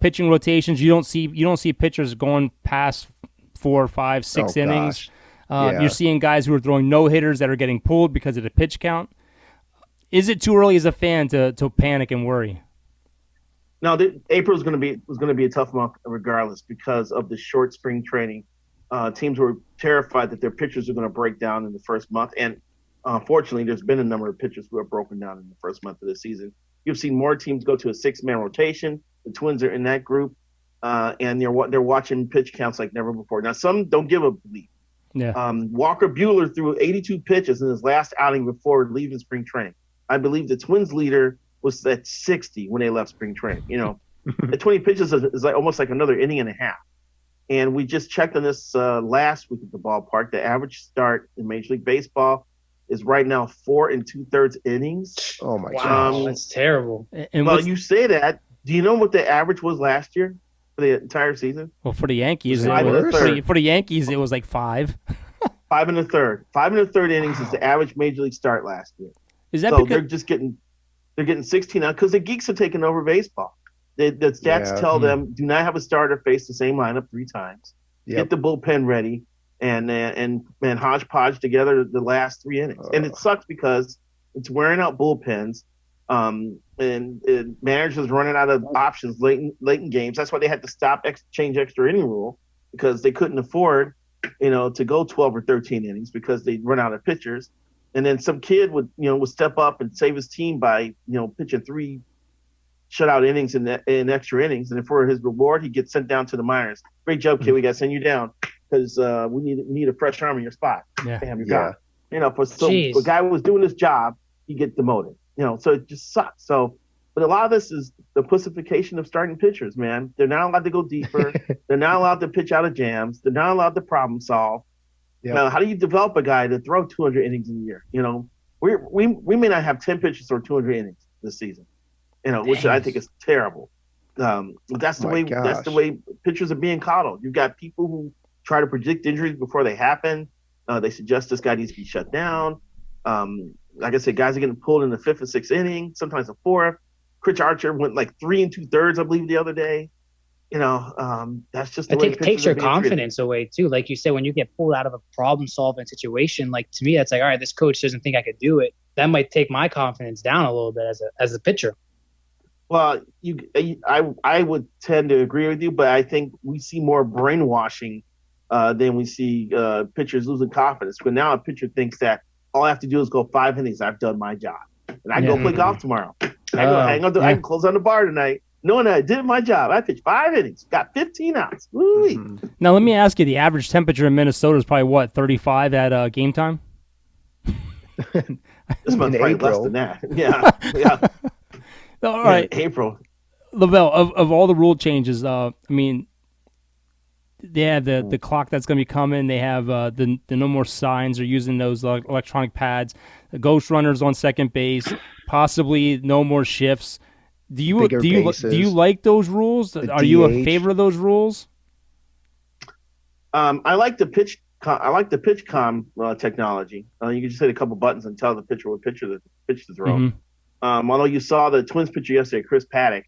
Pitching rotations, you don't see pitchers going past 4, 5, 6 innings. You're seeing guys who are throwing no hitters that are getting pulled because of the pitch count. Is it too early as a fan to panic and worry? No, April was going to be a tough month regardless because of the short spring training. Teams were terrified that their pitchers are going to break down in the first month, and unfortunately, there's been a number of pitchers who have broken down in the first month of the season. You've seen more teams go to a 6-man rotation. The Twins are in that group, and they're watching pitch counts like never before. Now, some don't give a bleep. Yeah. Walker Buehler threw 82 pitches in his last outing before leaving spring training. I believe the Twins leader was at 60 when they left spring training. The 20 pitches is like almost like another inning and a half. And we just checked on this last week at the ballpark. The average start in Major League Baseball is right now 4 2/3 innings. Oh my Wow, that's terrible. And well, you say that. Do you know what the average was last year for the entire season? Well, for the Yankees, for the Yankees, it was like 5. 5 1/3. 5 1/3 innings is the average Major League start last year. Is that so because they're getting 16 now because the geeks are taking over baseball. The stats tell them do not have a starter face the same lineup 3 times. Get the bullpen ready and hodgepodge together the last 3 innings. And it sucks because it's wearing out bullpens. And managers running out of options late in games. That's why they had to stop change extra inning rule because they couldn't afford, to go 12 or 13 innings because they'd run out of pitchers. And then some kid would step up and save his team by, pitching 3 shutout innings in extra innings. And for his reward, he gets sent down to the minors. Great job, kid. We got to send you down because we need a fresh arm in your spot. Yeah. Damn, you're gone. For a guy who was doing his job, he get demoted. So it just sucks. But a lot of this is the pussification of starting pitchers, man. They're not allowed to go deeper. They're not allowed to pitch out of jams. They're not allowed to problem solve. Yep. Now, how do you develop a guy to throw 200 innings a year? We may not have 10 pitchers or 200 innings this season, which I think is terrible. That's the way pitchers are being coddled. You've got people who try to predict injuries before they happen. They suggest this guy needs to be shut down. Like I said, guys are getting pulled in the 5th and 6th inning, sometimes the 4th. Chris Archer went like 3 2/3, I believe, the other day. That's just the way it takes your confidence away too. Like you said, when you get pulled out of a problem-solving situation, like to me, that's like, all right, this coach doesn't think I could do it. That might take my confidence down a little bit as a pitcher. Well, I would tend to agree with you, but I think we see more brainwashing than we see pitchers losing confidence. But now a pitcher thinks that all I have to do is go 5 innings. I've done my job, and I can go play golf tomorrow. I go hang on. I can close on the bar tonight, knowing that I did my job. I pitched 5 innings, got 15 outs. Now let me ask you: the average temperature in Minnesota is probably what, 35 at game time? This month's probably less than that. Yeah. All right, April. LaVelle, of all the rule changes, they have the clock that's going to be coming. They have the no more signs. They're using those electronic pads. The ghost runners on second base. Possibly no more shifts. Do you like those rules? Are you in favor of those rules? I like the pitch. I like the pitch technology. You can just hit a couple buttons and tell the pitcher what pitch to throw. Mm-hmm. Although you saw the Twins pitcher yesterday, Chris Paddock,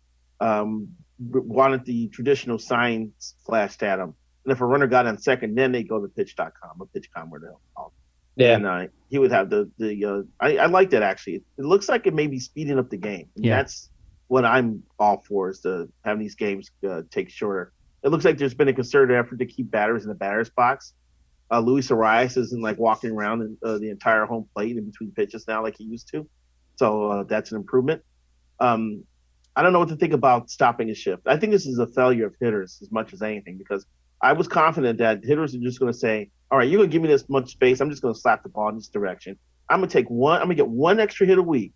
wanted the traditional signs flashed at him. And if a runner got on second, then they go to pitch.com or pitchcom where they'll call. Yeah. And he would have I like that actually. It looks like it may be speeding up the game. And that's what I'm all for, is to have these games take shorter. It looks like there's been a concerted effort to keep batters in the batter's box. Luis Arias isn't like walking around in, the entire home plate in between pitches now like he used to. So that's an improvement. I don't know what to think about stopping a shift. I think this is a failure of hitters as much as anything, because I was confident that hitters are just going to say, all right, you're going to give me this much space. I'm just going to slap the ball in this direction. I'm going to get 1 extra hit a week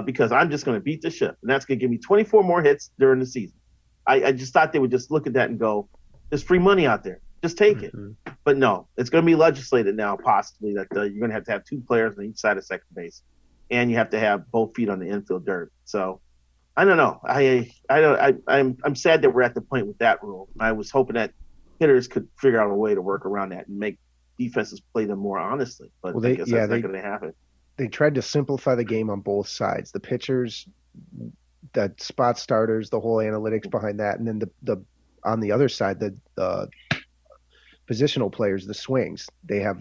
because I'm just going to beat the shift. And that's going to give me 24 more hits during the season. I just thought they would just look at that and go, there's free money out there. Just take it. But no, it's going to be legislated now, possibly, that you're going to have 2 players on each side of second base. And you have to have both feet on the infield dirt. So I don't know. I'm sad that we're at the point with that rule. I was hoping that hitters could figure out a way to work around that and make defenses play them more honestly. But Well, I guess that's not going to happen. They tried to simplify the game on both sides. The pitchers, the spot starters, the whole analytics behind that, and then the on the other side, the positional players, the swings. They're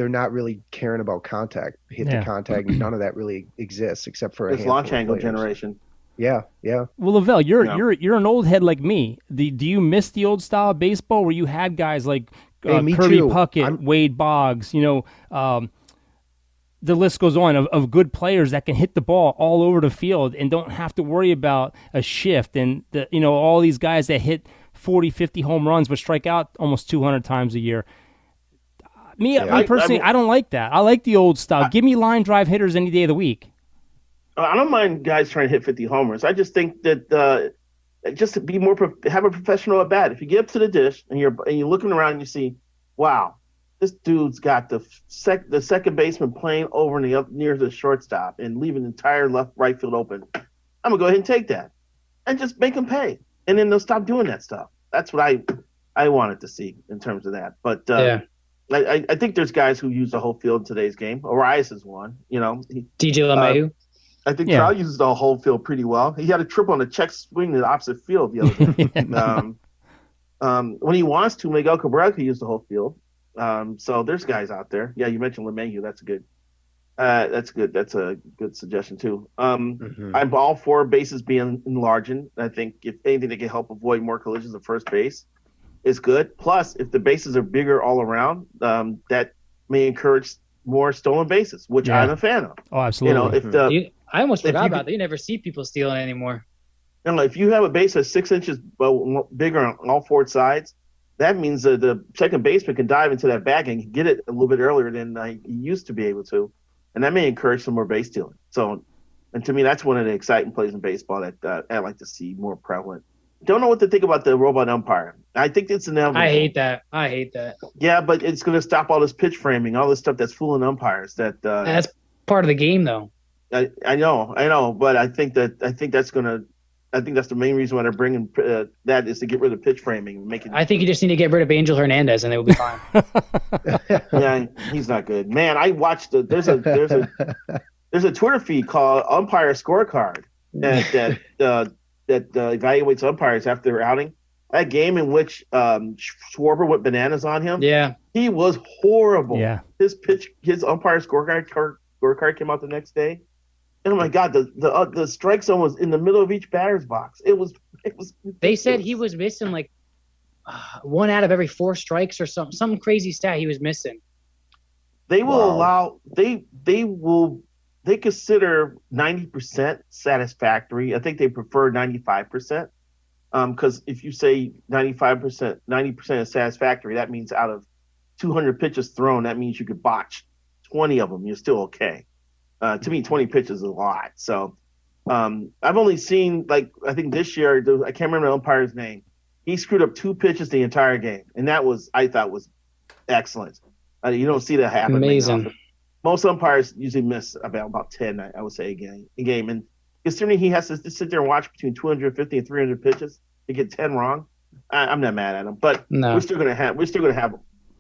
not really caring about contact, to contact. None of that really exists except for this launch angle generation. Yeah. Well, LaVelle, you're an old head like me. Do you miss the old style of baseball where you had guys like me Kirby too. Puckett, Wade Boggs, the list goes on of good players that can hit the ball all over the field and don't have to worry about a shift, and all these guys that hit 40, 50 home runs but strike out almost 200 times a year. Me personally, I don't like that. I like the old style. Give me line drive hitters any day of the week. I don't mind guys trying to hit 50 homers. I just think that just to be have a professional at bat. If you get up to the dish and you're looking around and you see, wow, this dude's got the second baseman playing over near the shortstop and leaving the entire right field open, I'm gonna go ahead and take that and just make them pay, and then they'll stop doing that stuff. That's what I wanted to see in terms of that. But I think there's guys who use the whole field in today's game. Arias is one. DJ LeMahieu. I think Trout uses the whole field pretty well. He had a triple on a check swing to the opposite field the other day. When he wants to, Miguel Cabrera can use the whole field. So there's guys out there. Yeah, you mentioned LeMahieu. That's good. That's a good suggestion too. I'm all for bases being enlarged. I think if anything that can help avoid more collisions at first base is good. Plus, if the bases are bigger all around, that may encourage more stolen bases, which I'm a fan of. Oh, absolutely. I almost forgot about that. You never see people stealing anymore. If you have a base that's 6 inches bigger on all four sides, that means that the second baseman can dive into that bag and get it a little bit earlier than he used to be able to. And that may encourage some more base stealing. So, and to me, that's one of the exciting plays in baseball that I like to see more prevalent. Don't know what to think about the robot umpire. I think it's inevitable. I hate that. Yeah, but it's going to stop all this pitch framing, all this stuff that's fooling umpires. That's part of the game, though. I know, but I think that's the main reason why they're bringing that is to get rid of pitch framing and make it. I think you just need to get rid of Angel Hernandez and it will be fine. Yeah, he's not good, man. I watched there's a Twitter feed called Umpire Scorecard that evaluates umpires after their outing. That game in which Schwarber went bananas on him. Yeah, he was horrible. Yeah, his umpire scorecard came out the next day. Oh my God! The strike zone was in the middle of each batter's box. It was. They said he was missing like 1 out of every 4 strikes or some crazy stat he was missing. They will allow. They consider 90% satisfactory. I think they prefer 95%. Because if you say 90% is satisfactory, that means out of 200 pitches thrown, that means you could botch 20 of them. You're still okay. To me, 20 pitches is a lot. So I've only seen, I think this year, I can't remember the umpire's name. He screwed up 2 pitches the entire game. And that I thought was excellent. You don't see that happen. Amazing. Most umpires usually miss about 10, I would say, a game. And considering he has to sit there and watch between 250 and 300 pitches to get 10 wrong, I'm not mad at him. But we're still gonna have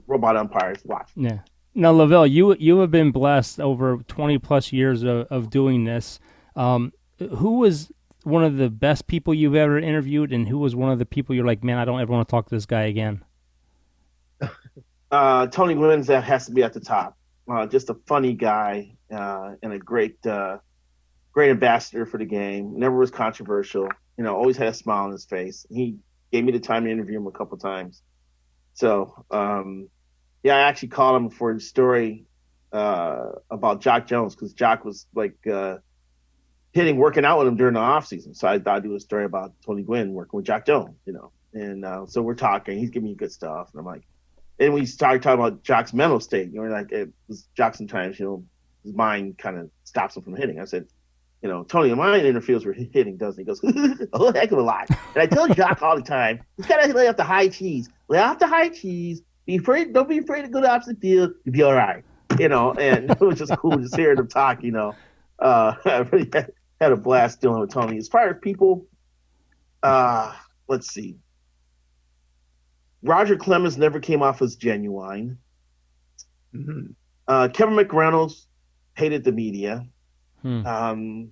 robot umpires watch. Yeah. Now, LaVelle, you have been blessed over 20-plus years of doing this. Who was one of the best people you've ever interviewed, and who was one of the people you're like, man, I don't ever want to talk to this guy again? Tony Gwynn has to be at the top. Just a funny guy and a great ambassador for the game. Never was controversial. Always had a smile on his face. He gave me the time to interview him a couple times. So, I actually called him for a story about Jock Jones because Jock was working out with him during the off season. So I thought I'd do a story about Tony Gwynn working with Jock Jones, And so we're talking. He's giving me good stuff, and I'm like, and we started talking about Jock's mental state. Jock sometimes, his mind kind of stops him from hitting. I said, Tony, mind interferes with hitting, doesn't he? He goes, a heck of a lot. And I tell Jock all the time, he's got to lay off the high cheese. Lay off the high cheese. Don't be afraid to go to the opposite field. You'll be all right. And it was just cool just hearing him talk, I really had a blast dealing with Tony. As far as people, let's see. Roger Clemens never came off as genuine. Mhm. Kevin McReynolds hated the media. Eddie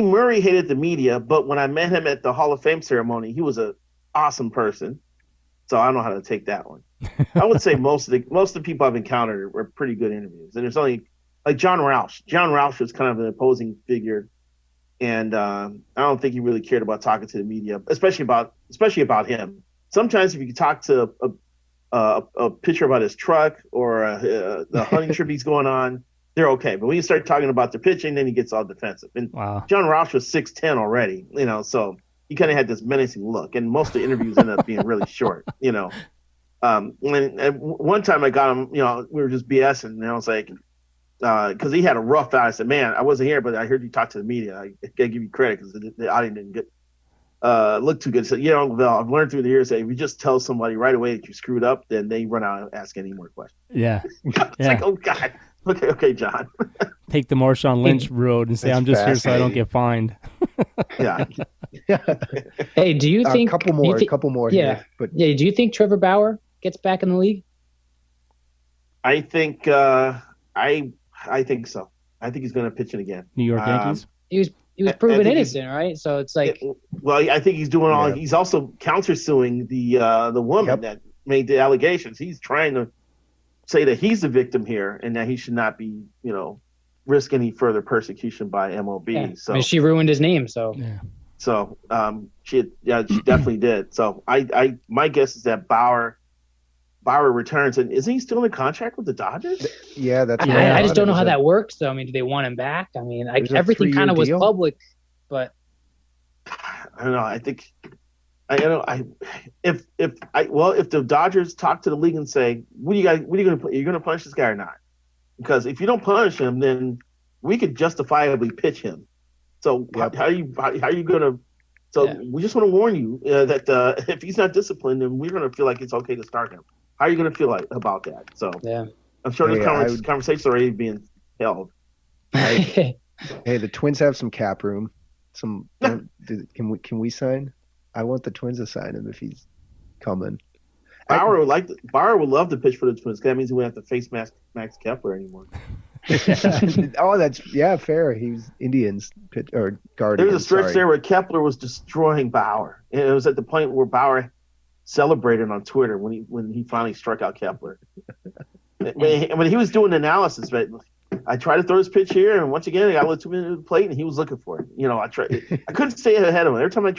Murray hated the media, but when I met him at the Hall of Fame ceremony, he was an awesome person. So I don't know how to take that one. I would say most of the people I've encountered were pretty good interviews. And there's only like John Roush. John Roush was kind of an opposing figure, and I don't think he really cared about talking to the media, especially about him. Sometimes if you talk to a pitcher about his truck or the hunting trip he's going on, they're okay. But when you start talking about the pitching, then he gets all defensive. And John Roush was 6'10" already, so he kind of had this menacing look. And most of the interviews ended up being really short, And one time I got him, we were just BSing, and I was like, because he had a rough out. I said, man, I wasn't here, but I heard you talk to the media. I gotta give you credit because the audience didn't get look too good. So, LaVelle, I've learned through the years that if you just tell somebody right away that you screwed up, then they run out and ask any more questions. Yeah. It's like, oh God. Okay, John. Take the Marshawn Lynch road and say, I'm just here so I don't get fined. Yeah. Hey, do you think a couple more? Yeah. Here, but do you think Trevor Bauer gets back in the league? I think I think so. I think he's going to pitch it again. New York Yankees. He was proven innocent, right? So it's like, well, I think he's doing all. Yeah. He's also countersuing the woman that made the allegations. He's trying to say that he's the victim here and that he should not be, risk any further persecution by MLB. Yeah. So I mean, she ruined his name. So she definitely did. So my guess is that Bauer returns, and isn't he still in contract with the Dodgers? Yeah, that's. I just don't know how that works, though. I mean, do they want him back? I mean, everything kind of was public, but I don't know. I think if the Dodgers talk to the league and say, what are you going to you're going to punish this guy or not? Because if you don't punish him, then we could justifiably pitch him. So how are you going to? So we just want to warn you that if he's not disciplined, then we're going to feel like it's okay to start him. How are you going to feel about that? So I'm sure this conversation's already being held. Hey, the Twins have some cap room. Can we sign? I want the Twins to sign him if he's coming. Bauer would love to pitch for the Twins. That means he wouldn't have to face Max Kepler anymore. That's fair. He's Indians or Guardians. There's a stretch there where Kepler was destroying Bauer, and it was at the point where Bauer celebrated on Twitter when he finally struck out Kepler. when he was doing analysis, but I tried to throw his pitch here, and once again I got a little too many to the plate, and he was looking for it. I couldn't stay ahead of him. Every time I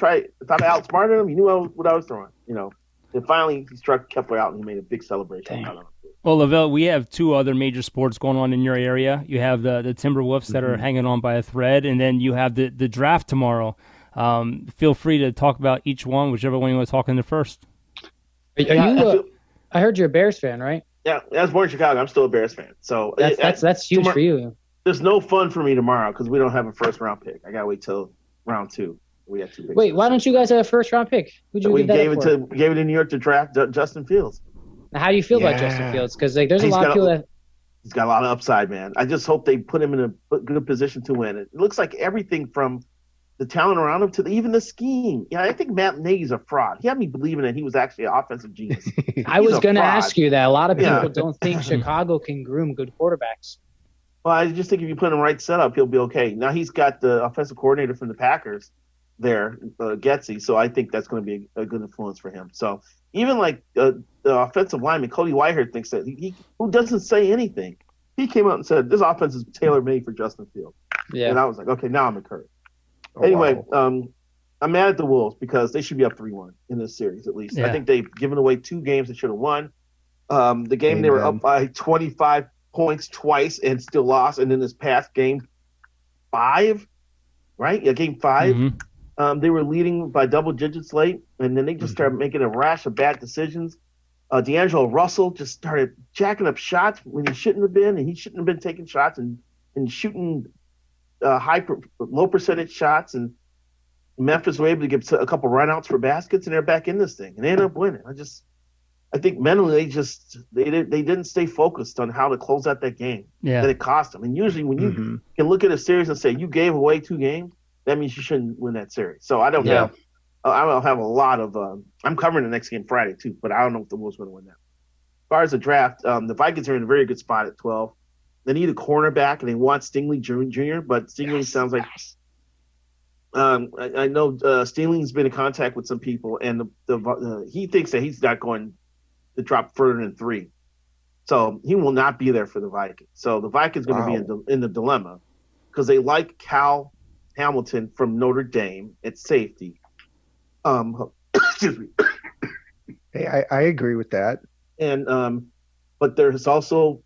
thought I outsmarted him. He knew what I was throwing. And finally he struck Kepler out, and he made a big celebration. Well, LaVelle, we have two other major sports going on in your area. You have the Timberwolves that are hanging on by a thread, and then you have the draft tomorrow. Feel free to talk about each one, whichever one you want to talk into first. Are you? I heard you're a Bears fan, right? Yeah, I was born in Chicago. I'm still a Bears fan. So that's huge for you. There's no fun for me tomorrow because we don't have a first round pick. I gotta wait till round 2. We have 2 picks. Wait, why don't you guys have a first round pick? We gave it to New York to draft Justin Fields. Now, how do you feel about Justin Fields? Because there's a lot of people that he's got a lot of upside, man. I just hope they put him in a good position to win. It looks like everything from the talent around him to even the scheme. Yeah, I think Matt Nagy's a fraud. He had me believing that he was actually an offensive genius. I was going to ask you that. A lot of people don't think Chicago can groom good quarterbacks. Well, I just think if you put him in the right setup, he'll be okay. Now he's got the offensive coordinator from the Packers there, Getsy, so I think that's going to be a good influence for him. So even like the offensive lineman, Cody Whitehair, thinks that he who doesn't say anything. He came out and said, this offense is tailor-made for Justin Fields. Yeah. And I was like, okay, now I'm encouraged. Anyway, I'm mad at the Wolves because they should be up 3-1 in this series at least. Yeah. I think they've given away 2 games they should have won. The game they were up by 25 points twice and still lost. And then this past game 5, right? Yeah, game 5. They were leading by double digits late, and then they just started making a rash of bad decisions. D'Angelo Russell just started jacking up shots when he shouldn't have been, and he shouldn't have been taking shots and shooting low percentage shots. And Memphis were able to get a couple runouts for baskets, and they're back in this thing, and they ended up winning. I think mentally they didn't stay focused on how to close out that game. Yeah, that it cost them. And usually when you can look at a series and say you gave away 2 games, that means you shouldn't win that series. So I don't know. I'll have a lot of. I'm covering the next game Friday too, but I don't know if the Wolves going to win that. As far as the draft, the Vikings are in a very good spot at 12. They need a cornerback, and they want Stingley Jr., but Stingley sounds like. I know Stingley's been in contact with some people, and he thinks that he's not going to drop further than 3. So he will not be there for the Vikings. So the Vikings are going to be in the dilemma because they like Cal Hamilton from Notre Dame at safety. Excuse me. Hey, I agree with that. And but there's also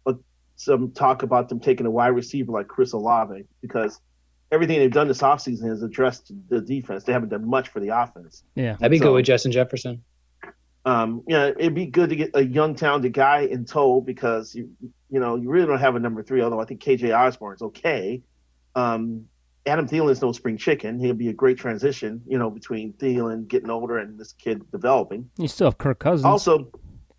some talk about them taking a wide receiver like Chris Olave because everything they've done this offseason has addressed the defense. They haven't done much for the offense. Yeah, that'd be good with Justin Jefferson. It'd be good to get a young, talented guy in tow because you really don't have a number 3. Although I think KJ Osborne's okay. Adam Thielen is no spring chicken. He'll be a great transition, between Thielen getting older and this kid developing. You still have Kirk Cousins. Also,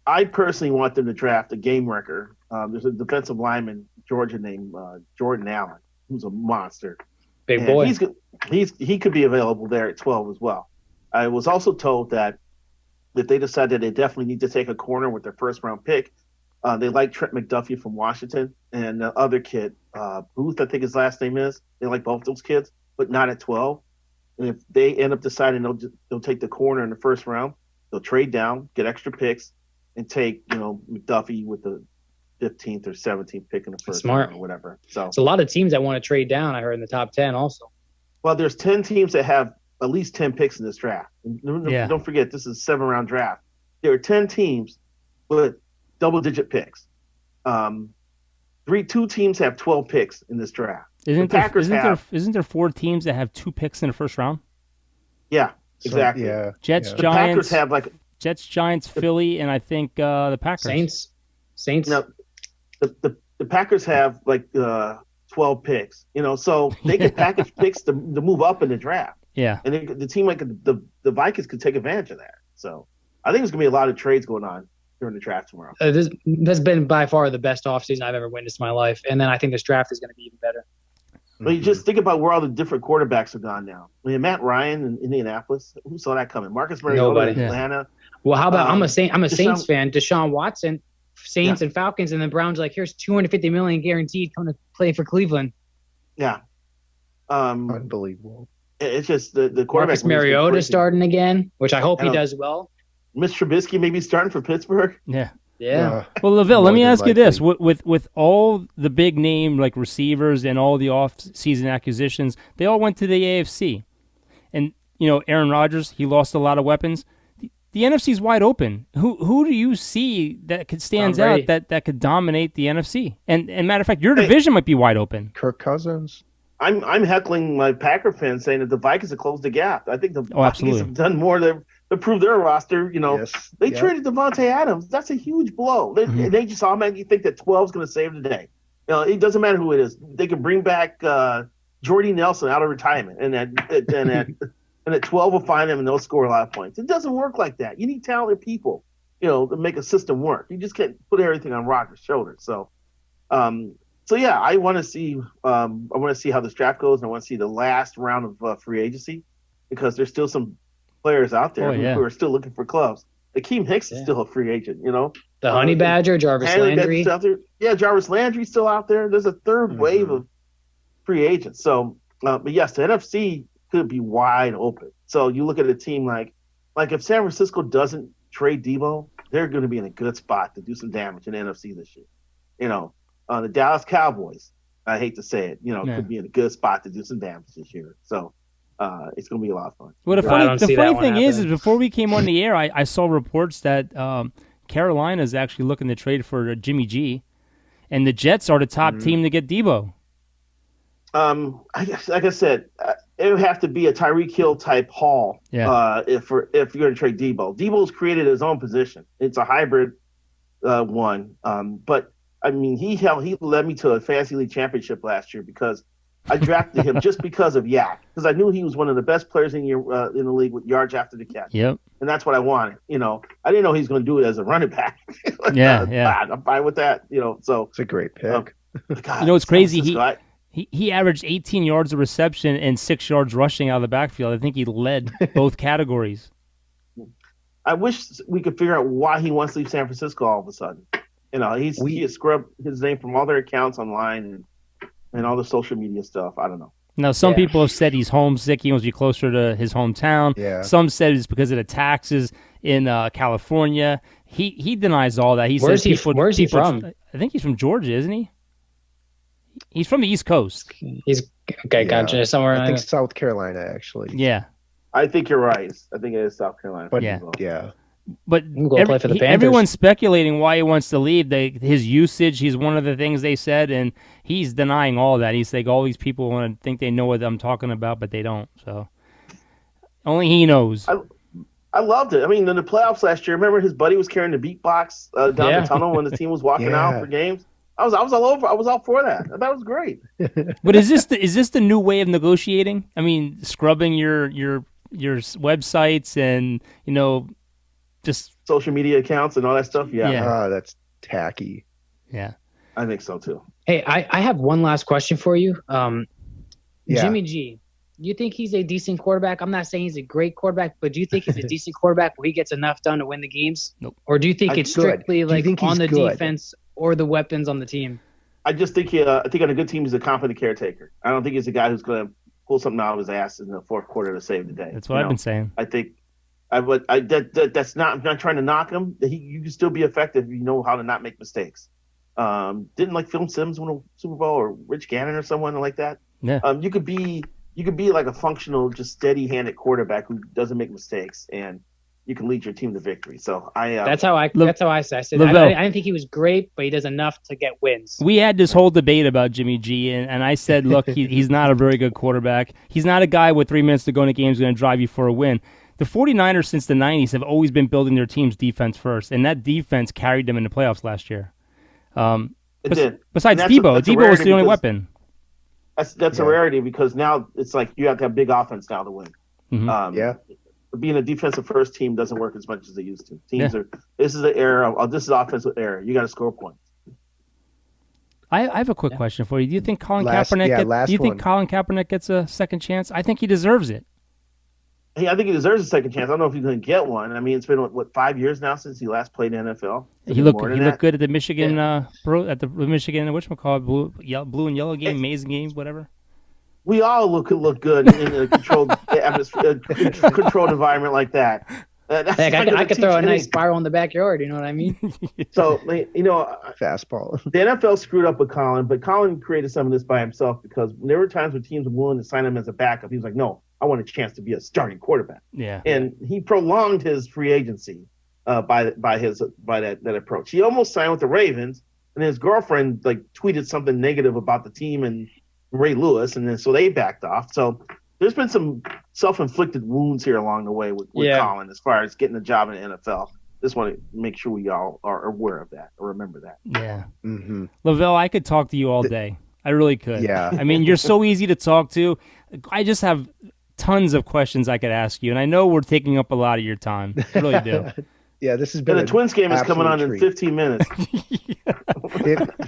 I personally want them to draft a game wrecker. There's a defensive lineman, Georgia, named Jordan Allen, who's a monster. Big boy. He could be available there at 12 as well. I was also told that if they decide that they definitely need to take a corner with their first-round pick, they like Trent McDuffie from Washington and the other kid, Booth, I think his last name is. They like both those kids, but not at 12. And if they end up deciding they'll take the corner in the first round, they'll trade down, get extra picks, and take McDuffie with the 15th or 17th pick in the first round or whatever. So it's a lot of teams that want to trade down. I heard in the top 10 also. Well, there's 10 teams that have at least 10 picks in this draft. Don't forget, this is a 7-round draft. There are 10 teams with double-digit picks. 2 teams have 12 picks in this draft. Isn't there 4 teams that have 2 picks in the first round? Yeah, exactly. Jets, The Giants, Packers have Jets, Giants, Philly, and I think the Packers. Saints. No, the Packers have 12 picks. So they can package picks to move up in the draft. Yeah, and the team like the Vikings could take advantage of that. So I think there's gonna be a lot of trades going on during the draft tomorrow. This has been by far the best offseason I've ever witnessed in my life, and then I think this draft is going to be even better. Well, you just think about where all the different quarterbacks have gone now. I mean, Matt Ryan in Indianapolis, who saw that coming? Marcus Mariota in Atlanta. Well, how about I'm a Saints fan. Deshaun Watson, Saints and Falcons, and then Browns here's $250 million guaranteed coming to play for Cleveland. Yeah, unbelievable. It's just the quarterback. Marcus Mariota starting again, which I hope he does well. Mitch Trubisky maybe starting for Pittsburgh. Yeah. Well, LaVelle, let me ask you this: with all the big name receivers and all the off-season acquisitions, they all went to the AFC, and Aaron Rodgers, he lost a lot of weapons. The NFC's wide open. Who do you see that stands out that could dominate the NFC? And matter of fact, your division might be wide open. Kirk Cousins. I'm heckling my Packer fans saying that the Vikings have closed the gap. I think the Vikings have done more to prove their roster. They traded Devontae Adams. That's a huge blow. They just automatically think that 12 is going to save the day. It doesn't matter who it is. They can bring back Jordy Nelson out of retirement, and at 12 will find them and they'll score a lot of points. It doesn't work like that. You need talented people, to make a system work. You just can't put everything on Rodgers' shoulders. So I want to see. I want to see how this draft goes, and I want to see the last round of free agency because there's still some players out there who are still looking for clubs. Akeem Hicks is still a free agent. The Honey Badger, Jarvis Landry. Jarvis Landry's still out there. There's a third wave of free agents. So, but yes, the NFC could be wide open. So you look at a team like if San Francisco doesn't trade Debo, they're going to be in a good spot to do some damage in the NFC this year. The Dallas Cowboys, I hate to say it, could be in a good spot to do some damage this year. So it's going to be a lot of fun. Well, the funny thing is before we came on the air, I saw reports that Carolina is actually looking to trade for Jimmy G, and the Jets are the top team to get Debo. I guess, like I said, it would have to be a Tyreek Hill type haul if you're going to trade Debo. Debo's created his own position. It's a hybrid one. But I mean, he led me to a fantasy league championship last year because I drafted him just because of Yak, because I knew he was one of the best players in the league with yards after the catch. Yep. And that's what I wanted. I didn't know he was going to do it as a running back. Yeah. I'm fine with that. So it's a great pick. God, it's crazy. He averaged 18 yards of reception and 6 yards rushing out of the backfield. I think he led both categories. I wish we could figure out why he wants to leave San Francisco all of a sudden. He has scrubbed his name from all their accounts online and all the social media stuff. I don't know. Now, some people have said he's homesick. He wants to be closer to his hometown. Yeah. Some said it's because of the taxes in California. He denies all that. Where's he from? I think he's from Georgia, isn't he? He's from the East Coast. He's okay. Gotcha. Somewhere. I think South Carolina, actually. Yeah. I think you're right. I think it is South Carolina. But yeah. But play for the Panthers. Everyone's speculating why he wants to leave. His usage, he's one of the things they said, and he's denying all that. He's like, all these people want to think they know what I'm talking about, but they don't. So only he knows. I loved it. I mean, in the playoffs last year, remember his buddy was carrying the beatbox down the tunnel when the team was walking out for games. I was all for that. That was great. But is this the new way of negotiating? I mean, scrubbing your websites and just social media accounts and all that stuff. Yeah. That's tacky. Yeah, I think so too. Hey, I have one last question for you. Yeah. Jimmy G, do you think he's a decent quarterback? I'm not saying he's a great quarterback, but do you think he's a decent quarterback where he gets enough done to win the games? Nope. Or do you think it's strictly on the good? defense or the weapons on the team? I just think I think on a good team he's a competent caretaker. I don't think he's a guy who's going to pull something out of his ass in the fourth quarter to save the day. That's what I've been saying. I think that's not. I'm not trying to knock him. You can still be effective if you know how to not make mistakes. Didn't Phil Simms win a Super Bowl or Rich Gannon or someone like that? Yeah. You could be like a functional, just steady-handed quarterback who doesn't make mistakes, and you can lead your team to victory. So that's how I said. I said I didn't think he was great, but he does enough to get wins. We had this whole debate about Jimmy G, and I said, look, he's not a very good quarterback. He's not a guy with 3 minutes to go in a game who's going to drive you for a win. The 49ers since the 90s have always been building their team's defense first, and that defense carried them in the playoffs last year. It did. Besides Debo. Debo was the only weapon. That's a rarity because now it's like you have to have big offense now to win. Mm-hmm. Being a defensive first team doesn't work as much as they used to. This is the era. This is offensive error. You got to score points. I have a quick question for you. Do you think Colin Kaepernick gets a second chance? I think he deserves it. Hey, I think he deserves a second chance. I don't know if he's going to get one. I mean, it's been 5 years now since he last played in the NFL. He looked good at the Michigan Michigan whatchamacallit, blue and yellow game, amazing game, whatever. We all look good in a controlled atmosphere, controlled environment like that. I could throw a nice spiral in the backyard. You know what I mean? So fastball. The NFL screwed up with Colin, but Colin created some of this by himself because there were times when teams were willing to sign him as a backup. He was like, no. I want a chance to be a starting quarterback. Yeah. And he prolonged his free agency by that approach. He almost signed with the Ravens, and his girlfriend tweeted something negative about the team and Ray Lewis, and then so they backed off. So there's been some self-inflicted wounds here along the way with Colin as far as getting a job in the NFL. Just want to make sure we all are aware of that or remember that. Yeah. Mm-hmm. LaVelle, I could talk to you all day. I really could. Yeah. I mean, you're so easy to talk to. I just have tons of questions I could ask you, and I know we're taking up a lot of your time. I really do. Yeah, this has been. And the Twins game is coming on in 15 minutes.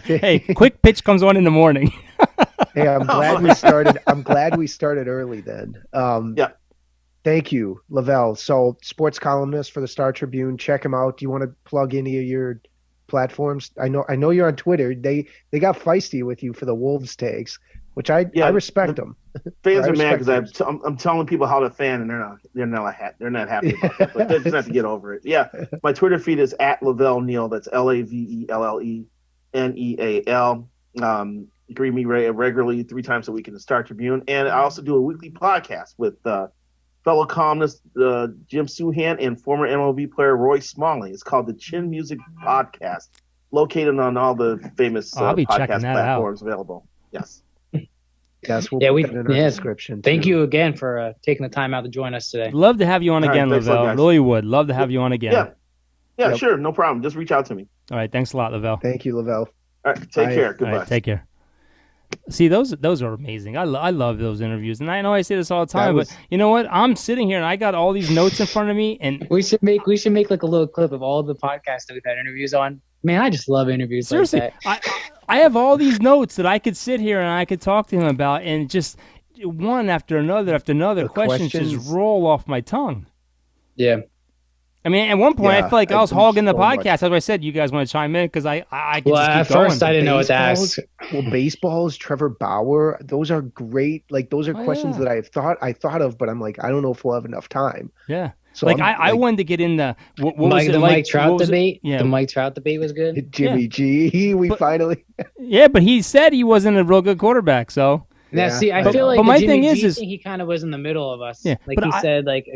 Hey, quick pitch comes on in the morning. Hey, I'm glad we started. I'm glad we started early then. Yeah. Thank you, LaVelle. So, sports columnist for the Star Tribune. Check him out. Do you want to plug any of your platforms? I know you're on Twitter. They got feisty with you for the Wolves takes, which I respect them. Fans are mad because I'm telling people how to fan, and they're not happy about it. But they just have to get over it. Yeah, my Twitter feed is @LaVelle Neal. That's LaVelle Neal. You can read me regularly 3 times a week in the Star Tribune, and I also do a weekly podcast with fellow columnist Jim Souhan and former MLB player Roy Smalley. It's called the Chin Music Podcast, located on all the famous podcast platforms available. Yes. Yes, we'll put that in our description. Thank you again for taking the time out to join us today. Love to have you on again, LaVelle. Really would. Love to have you on again. Yeah, sure. No problem. Just reach out to me. All right. Thanks a lot, LaVelle. Thank you, LaVelle. All right. Take care. Goodbye. All right, take care. See, those are amazing. I love those interviews, and I know I say this all the time, but you know what? I'm sitting here and I got all these notes in front of me, and we should make like a little clip of all the podcasts that we've had interviews on. Man, I just love interviews. Seriously, like that. I have all these notes that I could sit here and I could talk to him about, and just one after another The questions just roll off my tongue. Yeah. I mean, at one point, I Yeah, felt like I was it's hogging the so much. podcast. That's what I said. You guys want to chime in? Because I could Well, just at keep going. first I didn't know what to ask. Baseballs, Trevor Bauer, those are great. Like, those are questions that I thought of, but I'm like, I don't know if we'll have enough time. Yeah. So like, I wanted to get in the what was Mike, it the like? Mike Trout debate. Yeah. The Mike Trout debate was good. Jimmy G, finally. Yeah, but he said he wasn't a real good quarterback, so. Now, see, I feel like but the my Jimmy thing G is thing, he kind of was in the middle of us. Yeah, like but he said, like,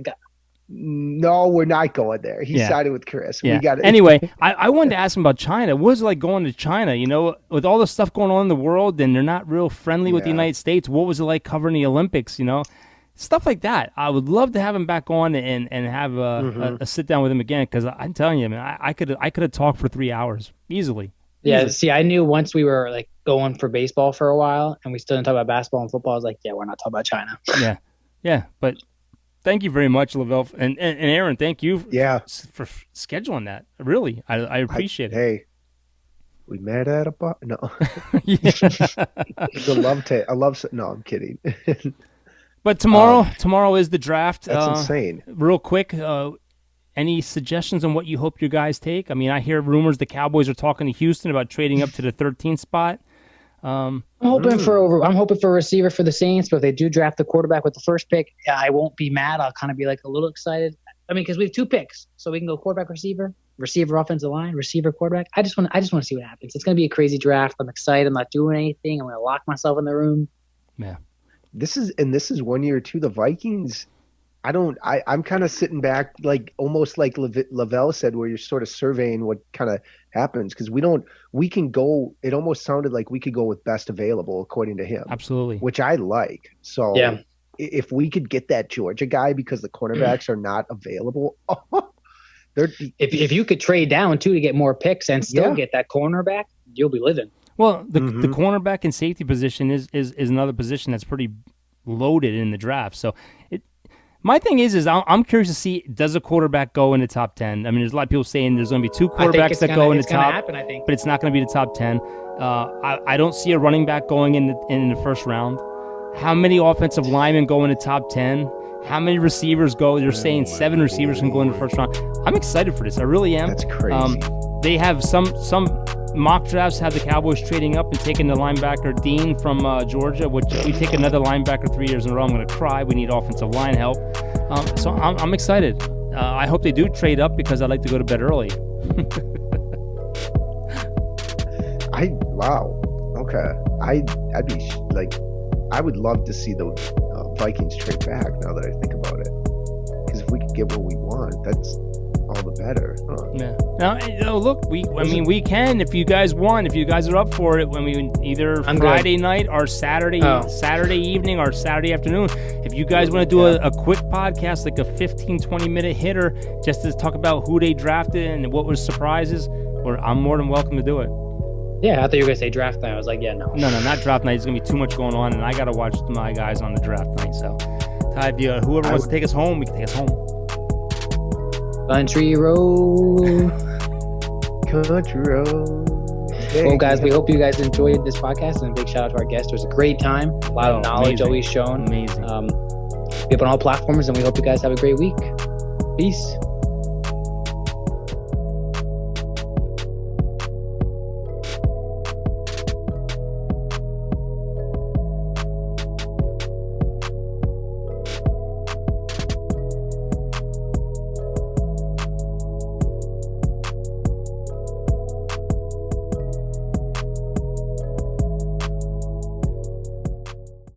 No, we're not going there. He sided with Chris. Yeah. We got it. Anyway, I wanted to ask him about China. What was it like going to China? You know, with all the stuff going on in the world, and they're not real friendly with the United States. What was it like covering the Olympics? You know, stuff like that. I would love to have him back on and have a sit down with him again, because I'm telling you, man, I could have talked for 3 hours easily. Yeah, see, I knew once we were like going for baseball for a while, and we still didn't talk about basketball and football. I was like, yeah, we're not talking about China. Yeah, but thank you very much, LaVelle, and Aaron. Thank you, for scheduling that. Really, I appreciate it. Hey, we met at a bar. No, No, I'm kidding. But tomorrow is the draft. That's insane. Real quick, any suggestions on what you hope your guys take? I mean, I hear rumors the Cowboys are talking to Houston about trading up to the 13th spot. I'm hoping for a receiver for the Saints, but if they do draft the quarterback with the first pick, I won't be mad. I'll kind of be like a little excited. I mean, because we have 2 picks, so we can go quarterback, receiver, offensive line, receiver, quarterback. I just want to see what happens. It's going to be a crazy draft. I'm excited. I'm not doing anything. I'm going to lock myself in the room. Yeah. This is 1 year too. The Vikings, I'm kind of sitting back, like almost like LaVelle said, where you're sort of surveying what kind of happens, because we can go. It almost sounded like we could go with best available according to him. Absolutely. Which I like. So if we could get that Georgia guy, because the cornerbacks are not available. If you could trade down too to get more picks and still get that cornerback, you'll be living. Well, the cornerback and safety position is another position that's pretty loaded in the draft. So my thing is I'm curious to see, does a quarterback go in the top 10? I mean, there's a lot of people saying there's going to be 2 quarterbacks that go in the top, happen, I think. but it's not going to be the top 10. I don't see a running back going in the first round. How many offensive linemen go in the top 10? How many receivers go? They're saying 7 receivers can go in the first round. I'm excited for this. I really am. That's crazy. They have some mock drafts have the Cowboys trading up and taking the linebacker Dean from Georgia, which if we take another linebacker 3 years in a row, I'm going to cry. We need offensive line help. So I'm excited. I hope they do trade up, because I'd like to go to bed early. I'd be like, I would love to see the Vikings trade back, now that I think about it, because if we could get what we want, that's all the better. Yeah. Now, look, we can, if you guys want, if you guys are up for it, when we either Friday night or Saturday evening or Saturday afternoon. If you guys want to do a quick podcast, like a 15-20 minute hitter, just to talk about who they drafted and what was surprises, I'm more than welcome to do it. Yeah, I thought you were going to say draft night. I was like, yeah, no. No, not draft night. There's going to be too much going on, and I got to watch my guys on the draft night. So, Ty, whoever wants to take us home, we can take us home. Country road. Hey. Well, guys, we hope you guys enjoyed this podcast, and a big shout out to our guest. It was a great time. A lot of knowledge always shown. Amazing. We have on all platforms, and we hope you guys have a great week. Peace.